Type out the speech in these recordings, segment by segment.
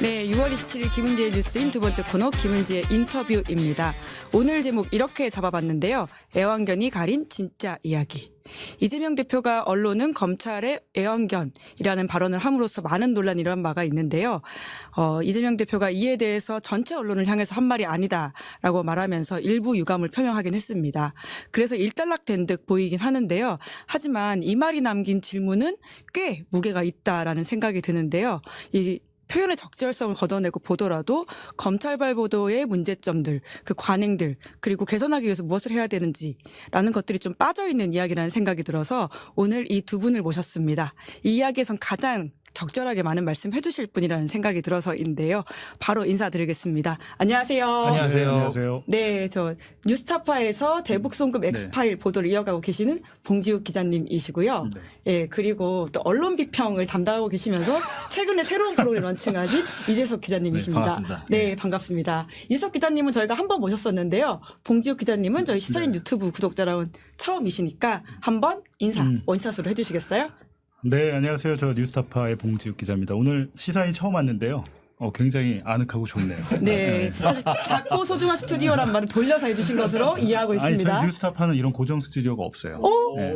네, 6월 27일 김은지의 뉴스인 두 번째 코너 김은지의 인터뷰입니다. 오늘 제목 이렇게 잡아봤는데요. 애완견이 가린 진짜 이야기. 이재명 대표가 언론은 검찰의 애완견이라는 발언을 함으로써 많은 논란이 일어난 바가 있는데요. 이재명 대표가 이에 대해서 전체 언론을 향해서 한 말이 아니다라고 말하면서 일부 유감을 표명하긴 했습니다. 그래서 일단락된 듯 보이긴 하는데요. 하지만 이 말이 남긴 질문은 꽤 무게가 있다라는 생각이 드는데요. 이 표현의 적절성을 걷어내고 보더라도 검찰발 보도의 문제점들, 그 관행들, 그리고 개선하기 위해서 무엇을 해야 되는지라는 것들이 좀 빠져있는 이야기라는 생각이 들어서 오늘 이 두 분을 모셨습니다. 이 이야기에선 가장 적절하게 많은 말씀 해주실 분이라는 생각이 들어서인데요. 바로 인사드리겠습니다. 안녕하세요. 안녕하세요. 안녕하세요. 네, 저 뉴스타파에서 대북송금 엑스파일 보도를 이어가고 계시는 봉지욱 기자님이시고요. 예, 그리고 또 언론 비평을 담당하고 계시면서 최근에 새로운 프로그램 런칭하신 이재석 기자님이십니다. 네, 반갑습니다. 네, 반갑습니다. 이재석 기자님은 저희가 한 번 모셨었는데요. 봉지욱 기자님은 저희 시사인 유튜브 구독자라면 처음이시니까 한번 인사 원샷으로 해주시겠어요? 네, 안녕하세요. 저 뉴스타파의 봉지욱 기자입니다. 오늘 시사인 처음 왔는데요. 굉장히 아늑하고 좋네요. 네, 사실 작고 소중한 스튜디오란 말을 돌려서 해주신 것으로 이해하고 아니, 있습니다. 저희 뉴스타파는 이런 고정 스튜디오가 없어요. 오? 네.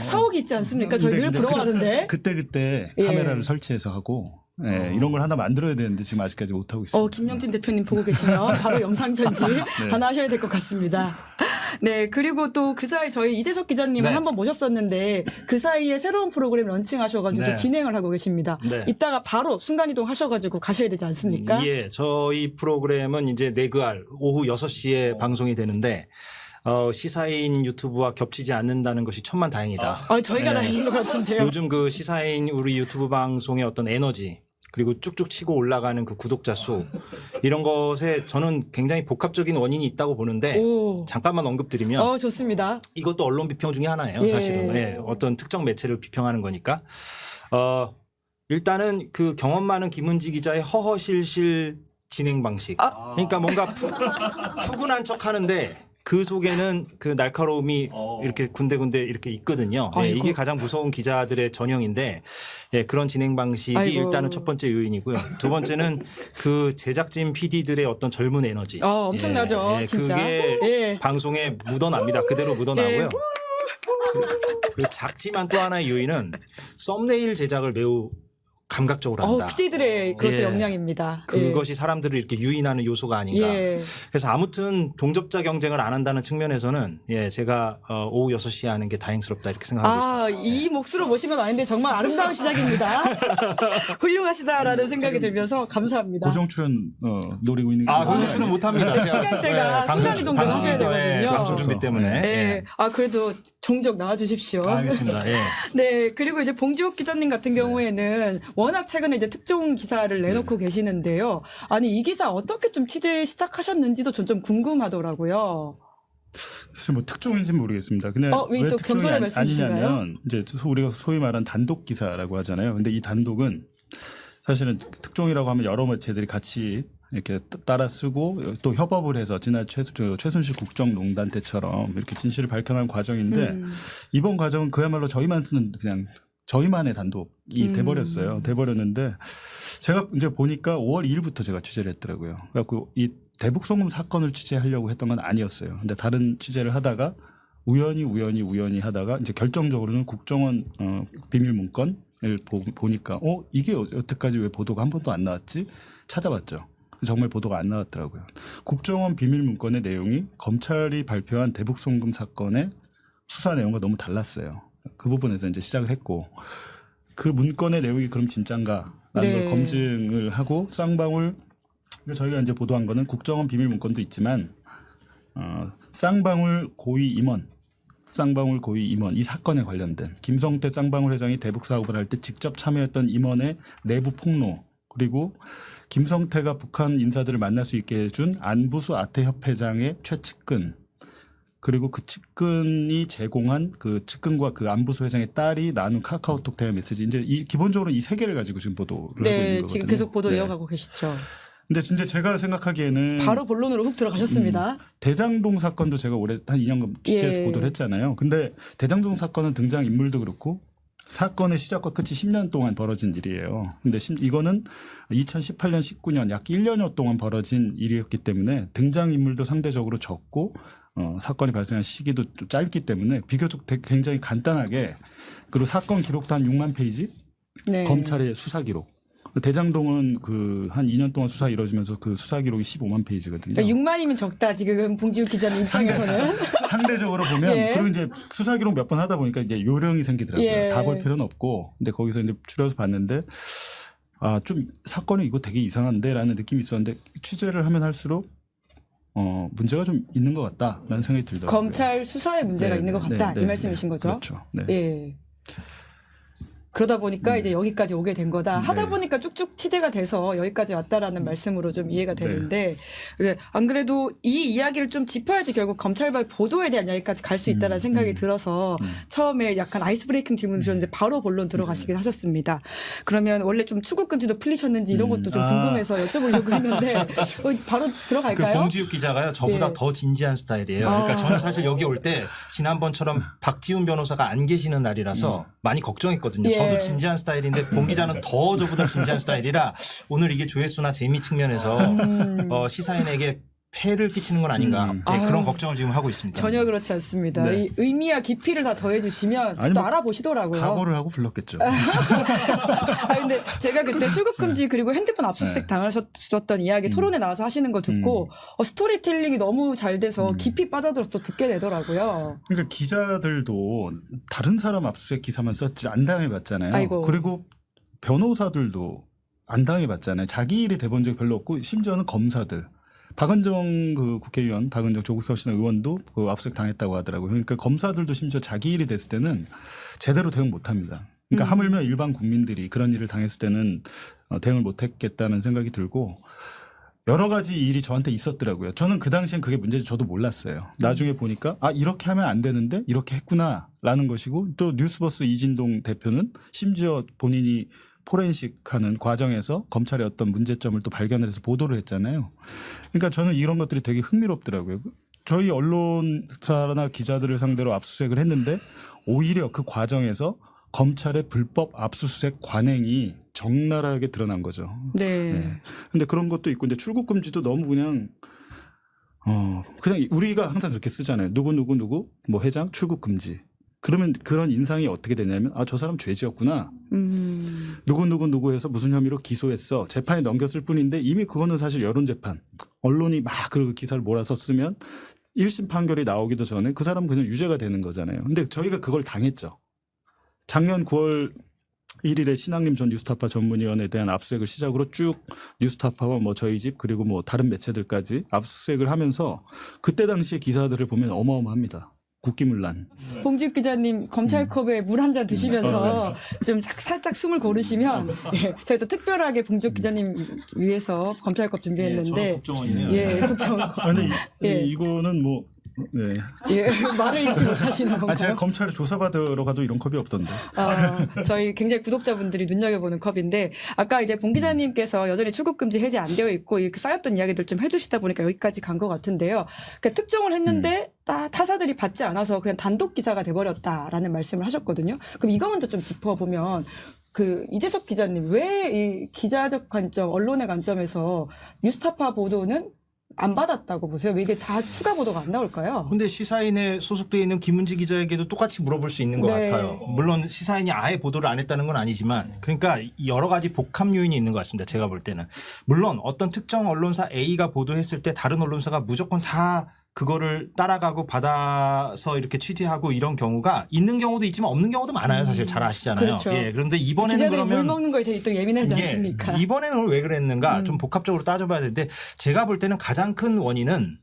사옥이 있지 않습니까? 저희 늘 부러워하는데. 그때 예. 카메라를 설치해서 하고 이런 걸 하나 만들어야 되는데 지금 아직까지 못하고 있습니다. 김영진 대표님 보고 계시면 바로 영상 편집 하나 하셔야 될 것 같습니다. 네, 그리고 또 그 사이 저희 이재석 기자님을 네. 한번 모셨었는데 그 사이에 새로운 프로그램 런칭하셔가지고 네. 진행을 하고 계십니다. 네. 이따가 바로 순간이동 하셔가지고 가셔야 되지 않습니까? 예, 저희 프로그램은 이제 내그알 오후 6시에 방송이 되는데 시사인 유튜브와 겹치지 않는다는 것이 천만다행이다. 저희가 네. 다행인 것 같은데요. 요즘 그 시사인 우리 유튜브 방송의 어떤 에너지 그리고 쭉쭉 치고 올라가는 그 구독자 수 이런 것에 저는 굉장히 복합적인 원인이 있다고 보는데 오. 잠깐만 언급드리면 좋습니다. 이것도 언론 비평 중에 하나예요. 예. 사실은 어떤 특정 매체를 비평하는 거니까 일단은 그 경험 많은 김은지 기자의 허허실실 진행 방식. 그러니까 뭔가 푸근한 척하는데 그 속에는 그 날카로움이 이렇게 군데군데 이렇게 있거든요. 예, 이게 가장 무서운 기자들의 전형인데 그런 진행 방식이 일단은 첫 번째 요인이고요. 두 번째는 그 제작진 PD들의 어떤 젊은 에너지. 엄청나죠. 진짜. 그게 방송에 묻어납니다. 그대로 묻어나고요. 그 작지만 또 하나의 요인은 썸네일 제작을 매우 감각적으로 한다. PD들의 그것도 역량입니다. 그것이 사람들을 이렇게 유인하는 요소가 아닌가. 그래서 아무튼 동접자 경쟁을 안 한다는 측면에서는 제가 오후 6시에 하는 게 다행스럽다 이렇게 생각하고 있습니다. 이 몫으로 모신 건 아닌데 정말 아름다운 시작입니다. 훌륭하시다라는 생각이 들면서 감사합니다. 고정 출연 노리고 있는 고정 출연 못합니다. 시간대가 순간이동 좀 하셔야 되거든요. 방송 준비 때문에. 그래도 종종 나와주십시오. 알겠습니다. 네, 그리고 이제 봉지욱 기자님 같은 경우에는 워낙 최근에 이제 특종 기사를 내놓고 계시는데요. 아니, 이 기사 어떻게 좀 취재 시작하셨는지도 좀 궁금하더라고요. 사실 뭐 특종인지는 모르겠습니다. 근데 왜 또 겸손의 말씀이신가요? 아니냐면 이제 우리가 소위 말하는 단독 기사라고 하잖아요. 근데 이 단독은 사실은 특종이라고 하면 여러 매체들이 같이 이렇게 따라 쓰고 또 협업을 해서 지난 최순실 국정농단 때처럼 이렇게 진실을 밝혀나가는 과정인데 이번 과정은 그야말로 저희만 쓰는 그냥 저희만의 단독이 돼버렸어요. 돼버렸는데 제가 이제 보니까 5월 2일부터 제가 취재를 했더라고요. 그래갖고 이 대북송금 사건을 취재하려고 했던 건 아니었어요. 근데 다른 취재를 하다가 우연히 하다가 이제 결정적으로는 국정원 비밀 문건을 보니까 이게 여태까지 왜 보도가 한 번도 안 나왔지? 찾아봤죠. 정말 보도가 안 나왔더라고요. 국정원 비밀 문건의 내용이 검찰이 발표한 대북송금 사건의 수사 내용과 너무 달랐어요. 그 부분에서 이제 시작을 했고 그 문건의 내용이 그럼 진짠가라는 걸 검증을 하고 쌍방울 저희가 이제 보도한 거는 국정원 비밀 문건도 있지만 쌍방울 고위 임원 이 사건에 관련된 김성태 쌍방울 회장이 대북 사업을 할 때 직접 참여했던 임원의 내부 폭로 그리고 김성태가 북한 인사들을 만날 수 있게 해준 안부수 아태협회장의 최측근 그리고 그 측근이 제공한 그 측근과 그 안부수 회장의 딸이 나눈 카카오톡 대화 메시지 이제 기본적으로 이 세 개를 가지고 지금 보도를 하고 있는 거거든요. 지금 계속 보도 이어가고 계시죠. 근데 진짜 제가 생각하기에는 바로 본론으로 훅 들어가셨습니다. 대장동 사건도 제가 올해 한 2년간 취재해서 보도를 했잖아요. 근데 대장동 사건은 등장 인물도 그렇고 사건의 시작과 끝이 10년 동안 벌어진 일이에요. 근데 이거는 2018년, 19년 약 1년여 동안 벌어진 일이었기 때문에 등장인물도 상대적으로 적고 사건이 발생한 시기도 좀 짧기 때문에 비교적 굉장히 간단하게 그리고 사건 기록도 한 6만 페이지 네. 검찰의 수사 기록. 대장동은 한 2년 동안 수사 이루어지면서 그 수사 기록이 15만 페이지거든요. 그러니까 6만이면 적다 지금 봉지욱 기자님 입장에서는. 상대적으로 보면 예. 그리고 이제 수사 기록 몇 번 하다 보니까 이제 요령이 생기더라고요. 예. 다 볼 필요는 없고. 근데 거기서 이제 줄여서 봤는데 좀 사건이 이거 되게 이상한데라는 느낌이 있었는데 취재를 하면 할수록 문제가 좀 있는 것 같다라는 생각이 들더라고요. 검찰 수사에 문제가 네, 있는 것 네, 같다 네, 이 말씀이신 네. 거죠? 그렇죠. 네. 예. 그러다 보니까 이제 여기까지 오게 된 거다. 하다 네. 보니까 쭉쭉 취재가 돼서 여기까지 왔다라는 말씀으로 좀 이해가 되는데 안 그래도 이 이야기를 좀 짚어야지 결국 검찰발 보도에 대한 이야기까지 갈 수 있다는 생각이 들어서 처음에 약간 아이스 브레이킹 질문을 주셨는데 바로 본론 들어가시긴 하셨습니다. 그러면 원래 좀 출국 금지도 풀리셨는지 이런 것도 좀 궁금해서 여쭤보려고 했는데 바로 그 들어갈까요? 봉지욱 기자가요 저보다 예. 더 진지한 스타일이에요. 그러니까 저는 사실 여기 올 때 지난번처럼 박지훈 변호사가 안 계시는 날이라서 많이 걱정했거든요. 예. 저도 진지한 스타일인데 봉 기자는 더 저보다 진지한 스타일이라 오늘 이게 조회수나 재미 측면에서 시사인에게 폐를 끼치는 건 아닌가 네, 그런 걱정을 지금 하고 있습니다. 전혀 그렇지 않습니다. 네. 이 의미와 깊이를 다 더해주시면 아니, 또 뭐 알아보시더라고요. 각오를 하고 불렀겠죠. 근데 제가 그때 출국 금지 그리고 핸드폰 압수수색 당하셨던 이야기 토론에 나와서 하시는 거 듣고 스토리텔링이 너무 잘 돼서 깊이 빠져들어서 또 듣게 되더라고요. 그러니까 기자들도 다른 사람 압수수색 기사만 썼지 안 당해봤잖아요. 아이고. 그리고 변호사들도 안 당해봤잖아요. 자기 일이 돼본 적이 별로 없고 심지어는 검사들. 박은정 그 국회의원, 박은정 조국혁신의 의원도 그 압수수색 당했다고 하더라고요. 그러니까 검사들도 심지어 자기 일이 됐을 때는 제대로 대응 못합니다. 그러니까 하물며 일반 국민들이 그런 일을 당했을 때는 대응을 못했겠다는 생각이 들고 여러 가지 일이 저한테 있었더라고요. 저는 그 당시엔 그게 문제인지 저도 몰랐어요. 나중에 보니까 이렇게 하면 안 되는데 이렇게 했구나라는 것이고 또 뉴스버스 이진동 대표는 심지어 본인이 포렌식하는 과정에서 검찰의 어떤 문제점을 또 발견을 해서 보도를 했잖아요. 그러니까 저는 이런 것들이 되게 흥미롭더라고요. 저희 언론사나 기자들을 상대로 압수수색을 했는데 오히려 그 과정에서 검찰의 불법 압수수색 관행이 적나라하게 드러난 거죠. 네. 근데 그런 것도 있고 이제 출국 금지도 너무 그냥 우리가 항상 그렇게 쓰잖아요. 누구 뭐 회장 출국 금지. 그러면 그런 인상이 어떻게 되냐면 저 사람 죄지었구나. 누구 해서 무슨 혐의로 기소했어. 재판에 넘겼을 뿐인데 이미 그거는 사실 여론 재판. 언론이 막 그 기사를 몰아서 쓰면 1심 판결이 나오기도 전에 그 사람은 그냥 유죄가 되는 거잖아요. 근데 저희가 그걸 당했죠. 작년 9월 1일에 신학림 전 뉴스타파 전문위원에 대한 압수수색을 시작으로 쭉 뉴스타파와 뭐 저희 집 그리고 뭐 다른 매체들까지 압수수색을 하면서 그때 당시의 기사들을 보면 어마어마합니다. 국기문란. 봉지욱 기자님 검찰컵에 물 한 잔 드시면서 좀 살짝 숨을 고르시면 저희 또 특별하게 봉지욱 기자님 위해서 검찰컵 준비했는데 국정원이네요. 국정원. 근데 이거는 뭐 말을 잊지 못하시는 건가요? 제가 검찰에 조사받으러 가도 이런 컵이 없던데. 저희 굉장히 구독자분들이 눈여겨보는 컵인데 아까 이제 봉 기자님께서 여전히 출국 금지 해제 안 되어 있고 이렇게 쌓였던 이야기들 좀 해주시다 보니까 여기까지 간 것 같은데요. 그러니까 특정을 했는데 타사들이 받지 않아서 그냥 단독 기사가 돼버렸다라는 말씀을 하셨거든요. 그럼 이거 먼저 좀 짚어보면 이재석 기자님 왜 이 기자적 관점, 언론의 관점에서 뉴스타파 보도는 안 받았다고 보세요? 왜 이게 다 추가 보도가 안 나올까요? 근데 시사인에 소속되어 있는 김은지 기자에게도 똑같이 물어볼 수 있는 것 네. 같아요. 물론 시사인이 아예 보도를 안 했다는 건 아니지만 그러니까 여러 가지 복합 요인이 있는 것 같습니다. 제가 볼 때는. 물론 어떤 특정 언론사 A가 보도했을 때 다른 언론사가 무조건 다 그거를 따라가고 받아서 이렇게 취재하고 이런 경우가 있는 경우도 있지만 없는 경우도 많아요. 사실 잘 아시잖아요. 그렇죠. 그런데 이번에는 기자들이 그러면 물 먹는 거에 되게 또 예민하지 않습니까? 이번에는 왜 그랬는가 좀 복합적으로 따져봐야 되는데 제가 볼 때는 가장 큰 원인은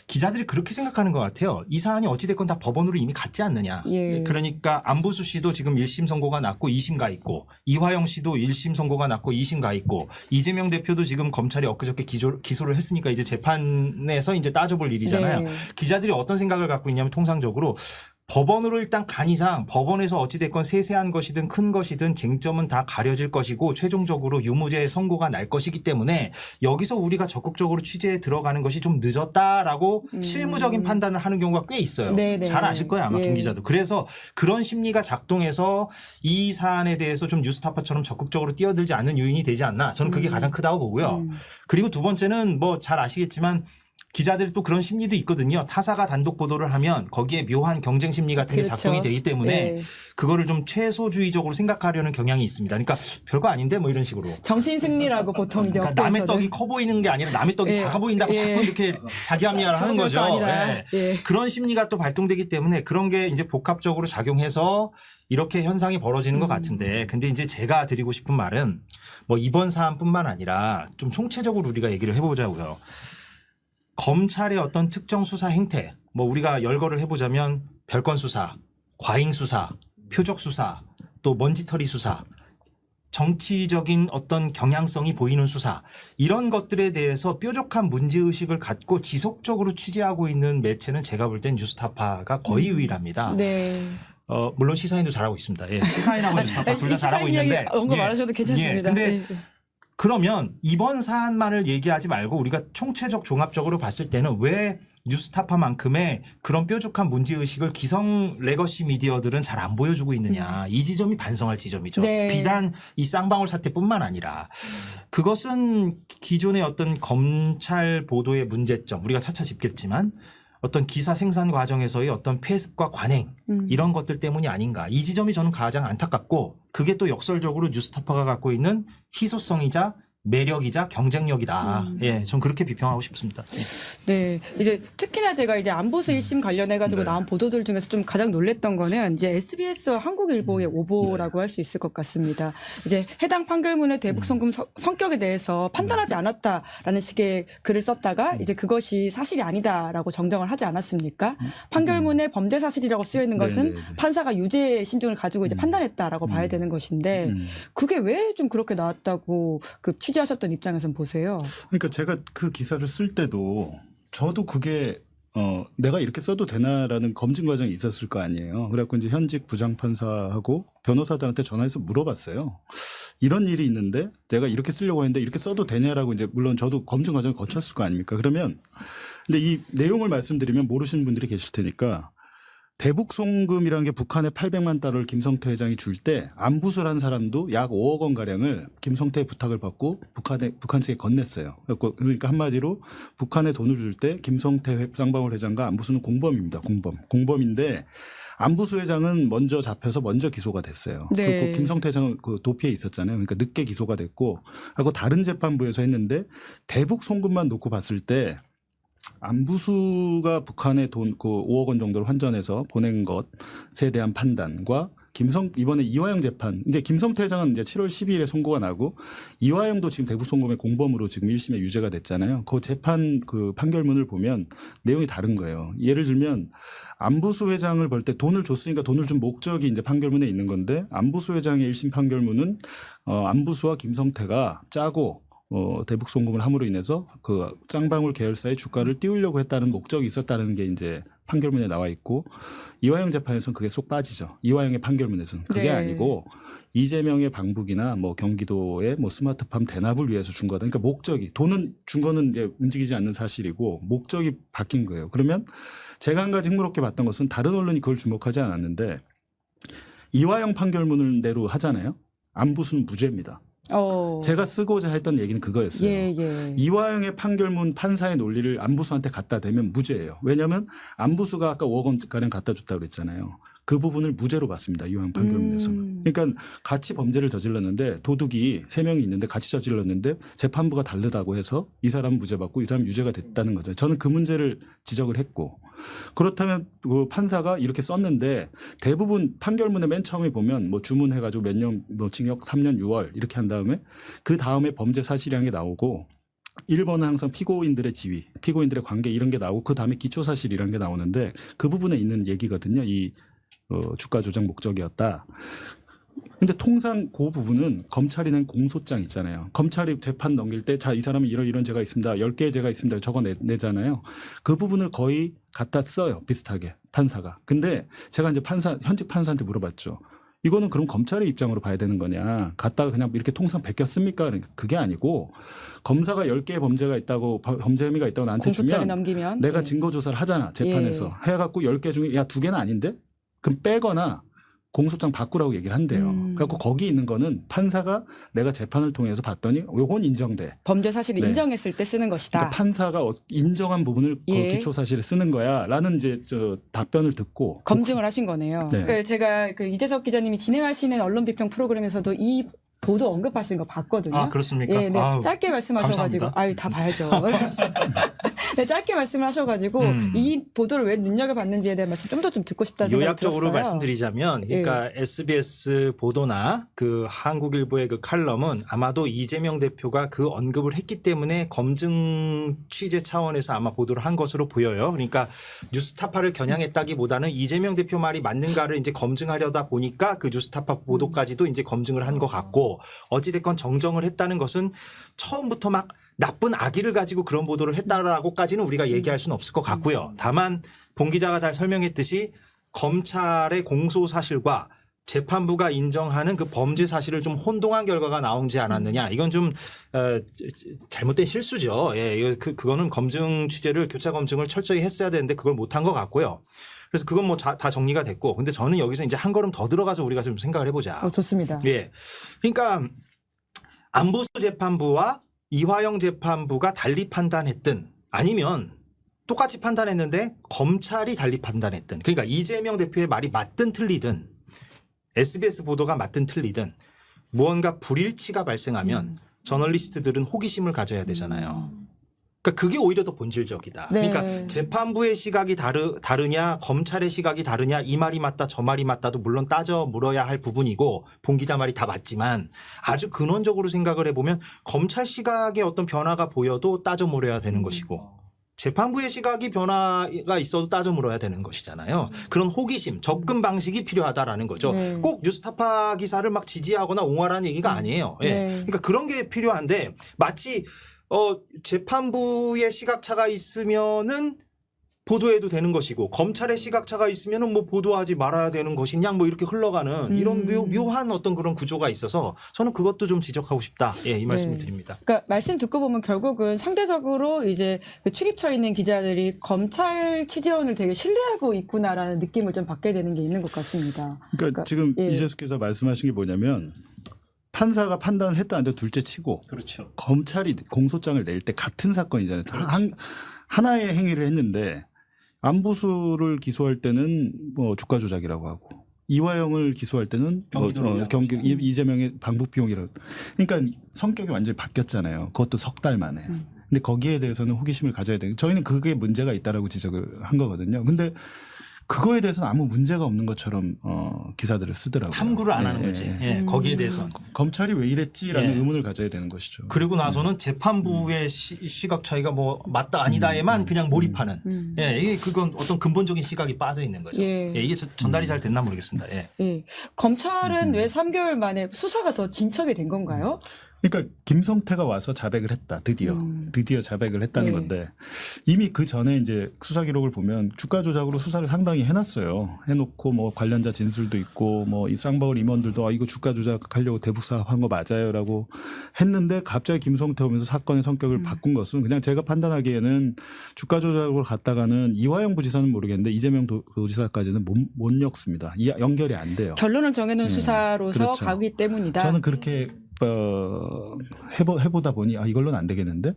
기자들이 그렇게 생각하는 것 같아요. 이 사안이 어찌됐건 다 법원으로 이미 갔지 않느냐. 예. 그러니까 안보수 씨도 지금 1심 선고가 났고 2심 가 있고 이화영 씨도 1심 선고가 났고 2심 가 있고 이재명 대표도 지금 검찰이 엊그저께 기소를 했으니까 이제 재판에서 이제 따져볼 일이잖아요. 네. 기자들이 어떤 생각을 갖고 있냐면 통상적으로 법원으로 일단 간 이상 법원에서 어찌됐건 세세한 것이든 큰 것이든 쟁점은 다 가려질 것이고 최종적으로 유무죄의 선고가 날 것이기 때문에 여기서 우리가 적극적으로 취재에 들어가는 것이 좀 늦었다라고 실무적인 판단을 하는 경우가 꽤 있어요. 네네. 잘 아실 거예요 아마 예. 김 기자도. 그래서 그런 심리가 작동해서 이 사안에 대해서 좀 뉴스타파처럼 적극적으로 뛰어들지 않는 요인이 되지 않나. 저는 그게 가장 크다고 보고요. 그리고 두 번째는 뭐 잘 아시겠지만 기자들이 또 그런 심리도 있거든요. 타사가 단독 보도를 하면 거기에 묘한 경쟁 심리 같은 게 그렇죠. 작동이 되기 때문에 네. 그거를 좀 최소주의적으로 생각하려는 경향이 있습니다. 그러니까 별거 아닌데 뭐 이런 식으로. 정신 승리라고 보통 이제 그러니까 남의 업계에서는. 떡이 커 보이는 게 아니라 남의 떡이 예. 작아 보인다고 예. 자꾸 이렇게 자기합리화를 하는 저도 거죠. 별거 아니라. 예. 예. 그런 심리가 또 발동되기 때문에 그런 게 이제 복합적으로 작용해서 이렇게 현상이 벌어지는 것 같은데 근데 이제 제가 드리고 싶은 말은 뭐 이번 사안뿐만 아니라 좀 총체적으로 우리가 얘기를 해보자고요. 검찰의 어떤 특정 수사 행태, 뭐 우리가 열거를 해보자면 별건 수사, 과잉 수사, 표적 수사, 또 먼지털이 수사, 정치적인 어떤 경향성이 보이는 수사 이런 것들에 대해서 뾰족한 문제의식을 갖고 지속적으로 취재하고 있는 매체는 제가 볼 땐 뉴스타파가 거의 유일합니다. 네. 물론 시사인도 잘하고 있습니다. 예, 시사인하고 뉴스타파 둘 다 잘하고 있는데. 온거 예, 말하셔도 괜찮습니다. 예, 근데 네. 그러면 이번 사안만을 얘기하지 말고 우리가 총체적 종합적으로 봤을 때는 왜 뉴스타파만큼의 그런 뾰족한 문제의식을 기성 레거시 미디어들은 잘 안 보여주고 있느냐. 이 지점이 반성할 지점이죠. 네. 비단 이 쌍방울 사태뿐만 아니라 그것은 기존의 어떤 검찰 보도의 문제점 우리가 차차 짚겠지만 어떤 기사 생산 과정에서의 어떤 폐습과 관행 이런 것들 때문이 아닌가. 이 지점이 저는 가장 안타깝고 그게 또 역설적으로 뉴스타파가 갖고 있는 희소성이자 매력이자 경쟁력이다. 예, 전 그렇게 비평하고 싶습니다. 예. 네, 이제 특히나 제가 이제 안보수 1심 관련해가지고 네. 나온 보도들 중에서 좀 가장 놀랬던 거는 이제 SBS와 한국일보의 오보라고 할 수 있을 것 같습니다. 이제 해당 판결문의 대북 송금 성격에 대해서 판단하지 않았다라는 식의 글을 썼다가 이제 그것이 사실이 아니다라고 정정을 하지 않았습니까? 판결문에 범죄 사실이라고 쓰여 있는 것은 네네네. 판사가 유죄 심증을 가지고 이제 판단했다라고 봐야 되는 것인데 그게 왜 좀 그렇게 나왔다고 그 취재하셨던 입장에선 보세요. 그러니까 제가 그 기사를 쓸 때도 저도 그게 내가 이렇게 써도 되나라는 검증 과정이 있었을 거 아니에요. 그래갖고 이제 현직 부장판사하고 변호사들한테 전화해서 물어봤어요. 이런 일이 있는데 내가 이렇게 쓰려고 했는데 이렇게 써도 되냐라고 이제 물론 저도 검증 과정을 거쳤을 거 아닙니까? 그러면 근데 이 내용을 말씀드리면 모르시는 분들이 계실 테니까 대북 송금이라는 게 북한에 800만 달러를 김성태 회장이 줄 때 안부수라는 사람도 약 5억 원 가량을 김성태의 부탁을 받고 북한 측에 건넸어요. 그러니까 한마디로 북한에 돈을 줄 때 김성태 쌍방울 회장과 안부수는 공범입니다. 공범인데 안부수 회장은 먼저 잡혀서 먼저 기소가 됐어요. 네. 그리고 김성태 회장은 그 도피에 있었잖아요. 그러니까 늦게 기소가 됐고 하고 다른 재판부에서 했는데 대북 송금만 놓고 봤을 때 안부수가 북한에 돈 그 5억 원 정도를 환전해서 보낸 것에 대한 판단과 이번에 이화영 재판. 근데 김성태 회장은 이제 7월 12일에 선고가 나고 이화영도 지금 대북 송금의 공범으로 지금 1심에 유죄가 됐잖아요. 그 재판 그 판결문을 보면 내용이 다른 거예요. 예를 들면 안부수 회장을 볼 때 돈을 줬으니까 돈을 준 목적이 이제 판결문에 있는 건데 안부수 회장의 1심 판결문은 안부수와 김성태가 짜고 대북 송금을 함으로 인해서 그 쌍방울 계열사의 주가를 띄우려고 했다는 목적이 있었다는 게 이제 판결문에 나와 있고 이화영 재판에서는 그게 쏙 빠지죠. 이화영의 판결문에서는 그게 네. 아니고 이재명의 방북이나 뭐 경기도의 뭐 스마트팜 대납을 위해서 준 거다. 그러니까 목적이 돈은 준 거는 이제 움직이지 않는 사실이고 목적이 바뀐 거예요. 그러면 제가 한 가지 흥미롭게 봤던 것은 다른 언론이 그걸 주목하지 않았는데 이화영 판결문대로 하잖아요. 안부수는 무죄입니다. 제가 쓰고자 했던 얘기는 그거였어요. 예. 이화영의 판결문 판사의 논리를 안부수한테 갖다 대면 무죄예요. 왜냐하면 안부수가 아까 5억 원가량 갖다 줬다고 그랬잖아요. 그 부분을 무죄로 봤습니다. 이화영 판결문에서는. 그러니까 같이 범죄를 저질렀는데 도둑이 3명이 있는데 같이 저질렀는데 재판부가 다르다고 해서 이 사람은 무죄 받고 이 사람은 유죄가 됐다는 거죠. 저는 그 문제를 지적을 했고 그렇다면 그 판사가 이렇게 썼는데 대부분 판결문의 맨 처음에 보면 뭐 주문해가지고 몇 년 뭐 징역 3년 6월 이렇게 한 다음에 그 다음에 범죄 사실이라는 게 나오고 1번은 항상 피고인들의 지위, 피고인들의 관계 이런 게 나오고 그 다음에 기초사실이라는 게 나오는데 그 부분에 있는 얘기거든요. 이 주가 조작 목적이었다. 근데 통상 그 부분은 검찰이 낸 공소장 있잖아요. 검찰이 재판 넘길 때 자, 이 사람은 이런 죄가 있습니다. 10개의 죄가 있습니다. 적어 내잖아요. 그 부분을 거의 갖다 써요. 비슷하게. 판사가. 근데 제가 이제 현직 판사한테 물어봤죠. 이거는 그럼 검찰의 입장으로 봐야 되는 거냐. 갔다가 그냥 이렇게 통상 베꼈습니까? 그러니까 그게 아니고 검사가 10개의 범죄가 있다고 범죄 혐의가 있다고 나한테 공소장에 주면 넘기면 내가 예. 증거 조사를 하잖아. 재판에서. 해갖고 10개 중에 야 2개는 아닌데? 그럼 빼거나 공소장 바꾸라고 얘기를 한대요. 그래갖고 거기 있는 거는 판사가 내가 재판을 통해서 봤더니 요건 인정돼. 범죄 사실을 네. 인정했을 때 쓰는 것이다. 그러니까 판사가 인정한 부분을 그 예. 기초 사실을 쓰는 거야라는 이제 저 답변을 듣고 검증을 하신 거네요. 네. 그러니까 제가 그 이재석 기자님이 진행하시는 언론 비평 프로그램에서도 이 보도 언급하신 거 봤거든요. 아, 그렇습니까? 예, 네. 아우, 짧게 말씀하셔가지고, 감사합니다. 아유 다 봐야죠. 네, 짧게 말씀하셔가지고 이 보도를 왜 눈여겨봤는지에 대한 말씀 좀 더 좀 듣고 싶다는 생각이 요약적으로 들었어요. 말씀드리자면, 그러니까 SBS 보도나 그 한국일보의 그 칼럼은 아마도 이재명 대표가 그 언급을 했기 때문에 검증 취재 차원에서 아마 보도를 한 것으로 보여요. 그러니까 뉴스타파를 겨냥했다기보다는 이재명 대표 말이 맞는가를 이제 검증하려다 보니까 그 뉴스타파 보도까지도 이제 검증을 한 것 같고, 어찌됐건 정정을 했다는 것은 처음부터 막 나쁜 악의를 가지고 그런 보도를 했다라고까지는 우리가 얘기할 수는 없을 것 같고요. 다만 봉 기자가 잘 설명했듯이 검찰의 공소 사실과 재판부가 인정하는 그 범죄 사실을 좀 혼동한 결과가 나오지 않았느냐. 이건 좀 잘못된 실수죠. 예, 그거는 검증 취재를 교차 검증을 철저히 했어야 되는데 그걸 못한 것 같고요. 그래서 그건 뭐 다 정리가 됐고, 근데 저는 여기서 이제 한 걸음 더 들어가서 우리가 좀 생각을 해보자. 좋습니다. 예, 그러니까 안보수 재판부와 이화영 재판부가 달리 판단했든 아니면 똑같이 판단했는데 검찰이 달리 판단했든, 그러니까 이재명 대표의 말이 맞든 틀리든 SBS 보도가 맞든 틀리든 무언가 불일치가 발생하면 저널리스트들은 호기심을 가져야 되잖아요. 그러니까 그게 오히려 더 본질적이다. 네. 그러니까 재판부의 시각이 다르냐, 검찰의 시각이 다르냐, 이 말이 맞다, 저 말이 맞다도 물론 따져 물어야 할 부분이고 봉 기자 말이 다 맞지만 아주 근원적으로 생각을 해보면 검찰 시각의 어떤 변화가 보여도 따져 물어야 되는 것이고 재판부의 시각이 변화가 있어도 따져 물어야 되는 것이잖아요. 그런 호기심, 접근 방식이 필요하다라는 거죠. 네. 꼭 뉴스타파 기사를 막 지지하거나 옹호하라는 얘기가 아니에요. 예. 네. 그러니까 그런 게 필요한데 마치 재판부의 시각차가 있으면은 보도해도 되는 것이고 검찰의 시각차가 있으면은 뭐 보도하지 말아야 되는 것이냐 뭐 이렇게 흘러가는 이런 묘한 어떤 그런 구조가 있어서 저는 그것도 좀 지적하고 싶다. 예, 이 말씀을 네. 드립니다. 그러니까 말씀 듣고 보면 결국은 상대적으로 이제 그 출입처에 있는 기자들이 검찰 취재원을 되게 신뢰하고 있구나라는 느낌을 좀 받게 되는 게 있는 것 같습니다. 그러니까 지금 예. 이재수께서 말씀하신 게 뭐냐면 판사가 판단을 했다는데 둘째 치고 그렇죠. 검찰이 공소장을 낼 때 같은 사건이잖아요. 하나의 행위를 했는데 안보수를 기소할 때는 뭐 주가 조작이라고 하고 이화영을 기소할 때는 이재명의 방북 비용이라고. 그러니까 성격이 완전히 바뀌었잖아요. 그것도 석 달 만에. 근데 거기에 대해서는 호기심을 가져야 되고 저희는 그게 문제가 있다라고 지적을 한 거거든요. 근데 그거에 대해서는 아무 문제가 없는 것처럼 기사들을 쓰더라고요. 탐구를 안 하는 예, 거지. 예. 예, 거기에 대해서. 검찰이 왜 이랬지라는 예. 의문을 가져야 되는 것이죠. 그리고 나서는 재판부의 시각 차이가 뭐 맞다 아니다에만 그냥 몰입하는. 예, 이게 그건 어떤 근본적인 시각이 빠져 있는 거죠. 예. 예, 이게 전달이 잘 됐나 모르겠습니다. 예. 예. 검찰은 왜 3개월 만에 수사가 더 진척이 된 건가요? 그러니까 김성태가 와서 자백을 했다. 드디어 자백을 했다는 네. 건데 이미 그 전에 이제 수사 기록을 보면 주가 조작으로 수사를 상당히 해놨어요. 해놓고 뭐 관련자 진술도 있고 뭐 이 쌍방울 임원들도 이거 주가 조작하려고 대북 사업한 거 맞아요라고 했는데 갑자기 김성태 오면서 사건의 성격을 바꾼 것은 그냥 제가 판단하기에는 주가 조작으로 갔다가는 이화영 부지사는 모르겠는데 이재명 도지사까지는 못 엮습니다. 연결이 안 돼요. 결론을 정해놓은 네. 수사로서 그렇죠. 가기 때문이다. 저는 그렇게 해보다 보니 이걸로는 안 되겠는데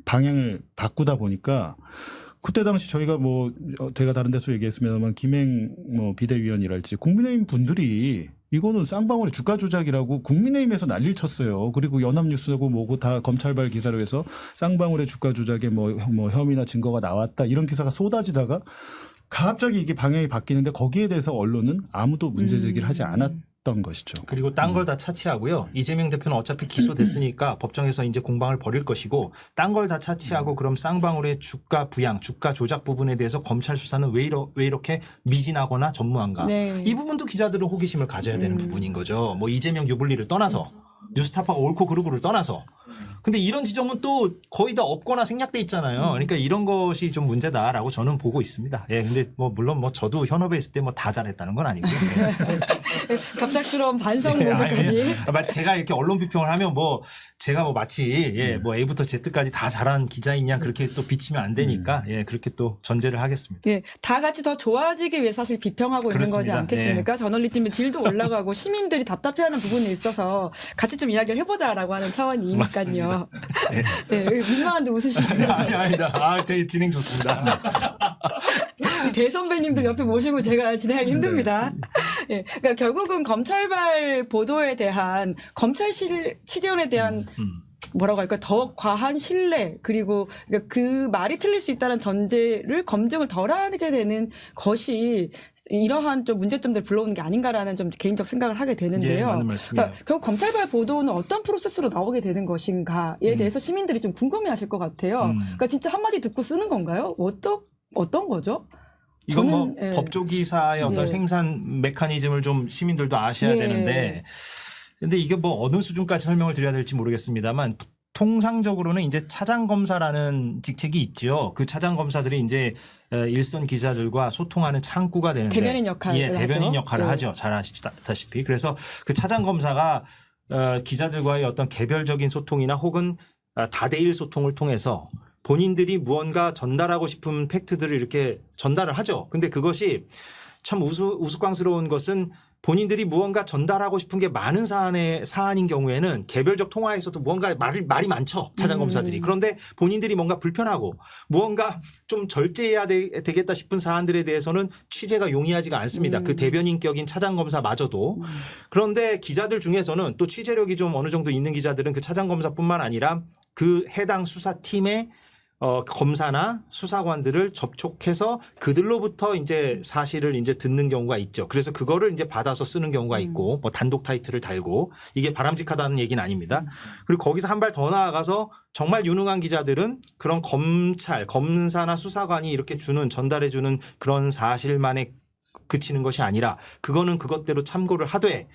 방향을 바꾸다 보니까 그때 당시 저희가 뭐 제가 다른 데서 얘기했습니다만 김행 뭐 비대위원이랄지 국민의힘 분들이 이거는 쌍방울의 주가 조작이라고 국민의힘에서 난리를 쳤어요. 그리고 연합뉴스하고 뭐고 다 검찰발 기사로 해서 쌍방울의 주가 조작에 뭐 혐의나 증거가 나왔다 이런 기사가 쏟아지다가 갑자기 이게 방향이 바뀌는데 거기에 대해서 언론은 아무도 문제 제기를 하지 않았던 것이죠. 그리고 딴 걸 다 차치하고요. 이재명 대표는 어차피 기소됐으니까 법정에서 이제 공방을 벌일 것이고 딴 걸 다 차치하고 그럼 쌍방울의 주가 부양, 주가 조작 부분에 대해서 검찰 수사는 왜 이렇게 미진하거나 전무한가. 네. 이 부분도 기자들은 호기심을 가져야 되는 부분인 거죠. 뭐 이재명 유불리를 떠나서 뉴스타파가 옳고 그르고를 떠나서 근데 이런 지점은 또 거의 다 없거나 생략돼 있잖아요. 그러니까 이런 것이 좀 문제다라고 저는 보고 있습니다. 예, 근데 뭐 물론 뭐 저도 현업에 있을 때 뭐 다 잘했다는 건 아니고요. 갑작스러운 반성 예, 모드까지. 제가 이렇게 언론 비평을 하면 뭐 제가 뭐 마치 뭐 A부터 Z까지 다 잘한 기자인 양 그렇게 또 비치면 안 되니까 그렇게 또 전제를 하겠습니다. 예, 다 같이 더 좋아지기 위해 사실 비평하고 있는 거지 그렇습니다. 않겠습니까? 저널리즘의 질도 올라가고 시민들이 답답해하는 부분이 있어서 같이 좀 이야기를 해보자라고 하는 차원이니까요. 네, 민망한데 웃으시네요. 아니다. 되게 진행 좋습니다. 대선배님들 옆에 모시고 제가 진행하기 힘듭니다. 예, 그러니까 결국은 검찰발 보도에 대한 검찰실 취재원에 대한 뭐라고 할까 더 과한 신뢰 그리고 그러니까 그 말이 틀릴 수 있다는 전제를 검증을 덜 하게 되는 것이 이러한 좀 문제점들을 불러오는 게 아닌가라는 좀 개인적 생각을 하게 되는데요. 예, 맞는 말씀이에요. 그러니까 결국 검찰발 보도는 어떤 프로세스로 나오게 되는 것인가에 대해서 시민들이 좀 궁금해하실 것 같아요. 그러니까 진짜 한마디 듣고 쓰는 건가요? 어떤 거죠? 이건 뭐 저는, 예. 법조기사의 어떤 예. 생산 메커니즘을 좀 시민들도 아셔야 예. 되는데 근데 이게 뭐 어느 수준까지 설명을 드려야 될지 모르겠습니다만 통상적으로는 이제 차장검사라는 직책이 있죠. 그 차장검사들이 이제 일선 기자들과 소통하는 창구가 되는데 대변인 역할을 대변인 하죠. 역할을 예. 하죠. 잘 아시다시피. 그래서 그 차장검사가 기자들과의 어떤 개별적인 소통이나 혹은 다대일 소통을 통해서 본인들이 무언가 전달하고 싶은 팩트들을 이렇게 전달을 하죠. 근데 그것이 참 우스꽝스러운 것은 본인들이 무언가 전달하고 싶은 게 많은 사안인 경우에는 개별적 통화에서도 무언가 말이 많죠. 차장검사들이. 그런데 본인들이 뭔가 불편하고 무언가 좀 절제해야 되겠다 싶은 사안들에 대해서는 취재가 용이하지가 않습니다. 그 대변인격인 차장검사마저도. 그런데 기자들 중에서는 또 취재력이 좀 어느 정도 있는 기자들은 그 차장검사뿐만 아니라 그 해당 수사팀의 검사나 수사관들을 접촉해서 그들로부터 이제 사실을 이제 듣는 경우가 있죠. 그래서 그거를 이제 받아서 쓰는 경우가 있고 뭐 단독 타이틀을 달고 이게 바람직하다는 얘기는 아닙니다. 그리고 거기서 한 발 더 나아가서 정말 유능한 기자들은 그런 검사나 수사관이 이렇게 전달해 주는 그런 사실만에 그치는 것이 아니라 그거는 그것대로 참고를 하되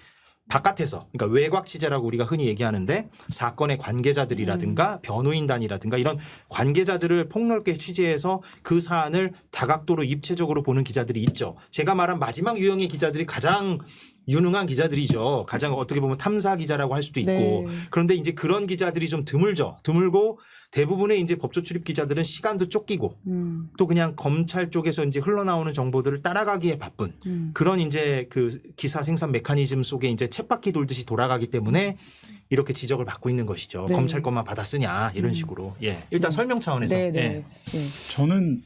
바깥에서 그러니까 외곽 취재라고 우리가 흔히 얘기하는데 사건의 관계자들이라든가 변호인단이라든가 이런 관계자들을 폭넓게 취재해서 그 사안을 다각도로 입체적으로 보는 기자들이 있죠. 제가 말한 마지막 유형의 기자들이 가장 유능한 기자들이죠. 가장 어떻게 보면 탐사 기자라고 할 수도 있고 네. 그런데 이제 그런 기자들이 좀 드물고 대부분의 이제 법조 출입 기자들은 시간도 쫓기고 또 그냥 검찰 쪽에서 이제 흘러나오는 정보들을 따라가기에 바쁜 그런 이제 그 기사 생산 메커니즘 속에 이제 쳇바퀴 돌듯이 돌아가기 때문에 이렇게 지적을 받고 있는 것이죠. 네. 검찰 것만 받아 쓰냐 이런 식으로. 예. 일단 설명 차원에서. 네, 네. 예. 예. 저는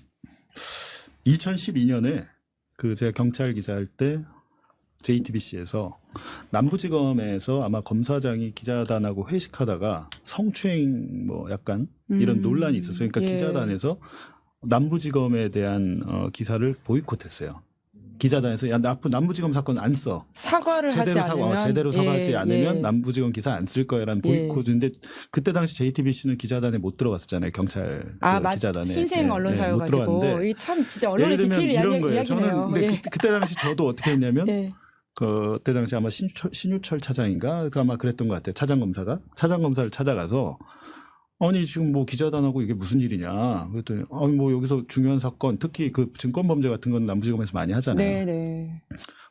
2012년에 그 제가 경찰 기자할 때 JTBC에서 남부지검에서 아마 검사장이 기자단하고 회식하다가 성추행 뭐 약간 이런 논란이 있었어요. 그러니까 예. 기자단에서 남부지검에 대한 기사를 보이콧했어요. 기자단에서 야 남부지검 사건 안 써. 사과를 하지 않으면 제대로 사과하지 예, 않으면 예. 남부지검 기사 안 쓸 거야라는 예. 보이콧인데 그때 당시 JTBC는 기자단에 못 들어갔었잖아요. 경찰 맞 기자단에 신생 못 언론사여가지고 들어갔는데 이 참 진짜 언론의 예를 들면 디테일 이런 거예요. 이야기네요. 저는 근데 예. 그때 당시 저도 어떻게 했냐면 예. 그때 당시 아마 신유철 차장인가 아마 그랬던 것 같아요. 차장검사를 찾아가서 아니 지금 뭐 기자단하고 이게 무슨 일이냐 그랬더니 아니 뭐 여기서 중요한 사건 특히 그 증권 범죄 같은 건 남부지검에서 많이 하잖아요. 네, 네.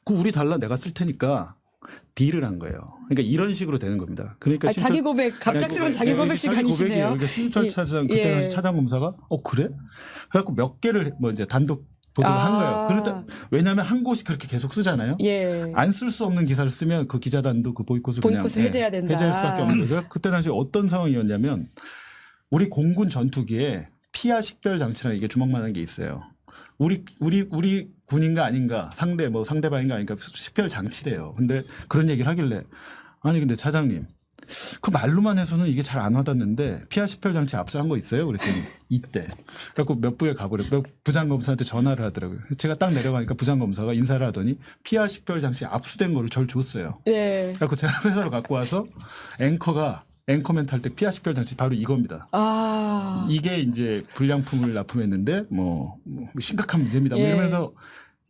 그 우리 달라 내가 쓸 테니까 딜을 한 거예요. 그러니까 이런 식으로 되는 겁니다. 그러니까 자기 고백 갑작스러운 자기 고백 시간이시네요. 그러니까 신유철 차장 그때 예. 당시 차장검사가 그래? 그래갖고 몇 개를 뭐 이제 단독 보도를 한 거예요. 그러다 왜냐하면 한 곳이 그렇게 계속 쓰잖아요. 예. 안 쓸 수 없는 기사를 쓰면 그 기자단도 그 보이콧을 그냥 해제해야 된다. 해제할 수밖에 없는 거예요. 그때 당시 어떤 상황이었냐면 우리 공군 전투기에 피하 식별 장치라는 이게 주먹만한 게 있어요. 우리 군인가 아닌가 상대방인가 아닌가 식별 장치래요. 근데 그런 얘기를 하길래 아니 근데 차장님 그 말로만 해서는 이게 잘 안 와닿는데 피하 식별 장치 압수한 거 있어요? 그랬더니 이때. 그래갖고 몇 부에 가보래. 부장검사한테 전화를 하더라고요. 제가 딱 내려가니까 부장검사가 인사를 하더니 피하 식별 장치 압수된 거를 절 줬어요. 네. 그래갖고 제가 회사로 갖고 와서 앵커맨 탈 때 피하 식별 장치 바로 이겁니다. 이게 이제 불량품을 납품했는데 뭐 심각한 문제입니다. 예. 뭐 이러면서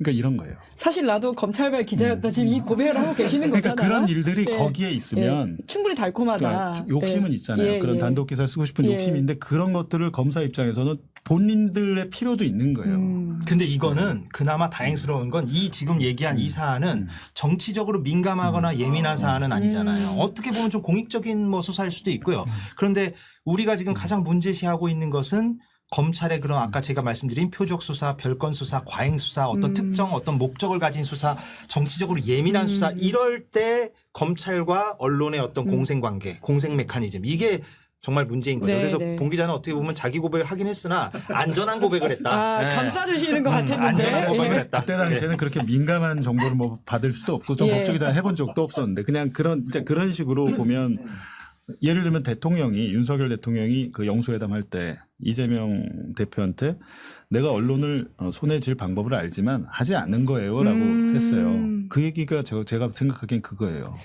그러니까 이런 거예요. 사실 나도 검찰발 기자였다 지금 이 고백을 하고 계시는 그러니까 거잖아요. 그런 일들이 네. 거기에 있으면 충분히 달콤하다. 그러니까 욕심은 있잖아요. 그런 단독 기사를 쓰고 싶은 욕심인데 그런 것들을 검사 입장에서는 본인들의 필요도 있는 거예요. 근데 이거는 그나마 다행스러운 건 이 지금 얘기한 이 사안은 정치적으로 민감하거나 예민한 사안은 아니잖아요. 어떻게 보면 좀 공익적인 뭐 수사일 수도 있고요. 그런데 우리가 지금 가장 문제시하고 있는 것은 검찰의 그런 아까 제가 말씀드린 표적 수사, 별건 수사, 과잉 수사, 어떤 특정 어떤 목적을 가진 수사, 정치적으로 예민한 수사 이럴 때 검찰과 언론의 어떤 공생관계, 공생 메커니즘 이게 정말 문제인 거죠. 네, 그래서 네. 봉 기자는 어떻게 보면 자기 고백을 하긴 했으나 안전한 고백을 했다. 네. 감싸주시는 것 같았는데. 안전한 고백을 했다. 그때 당시에는 그렇게 민감한 정보를 뭐 받을 수도 없고 좀 법적이 다 해본 적도 없었는데 그냥 그런 식으로 보면 예를 들면 윤석열 대통령이 그 영수회담 할 때 이재명 대표한테 내가 언론을 손에 쥘 방법을 알지만 하지 않는 거예요라고 했어요. 그 얘기가 제가 생각하기엔 그거예요.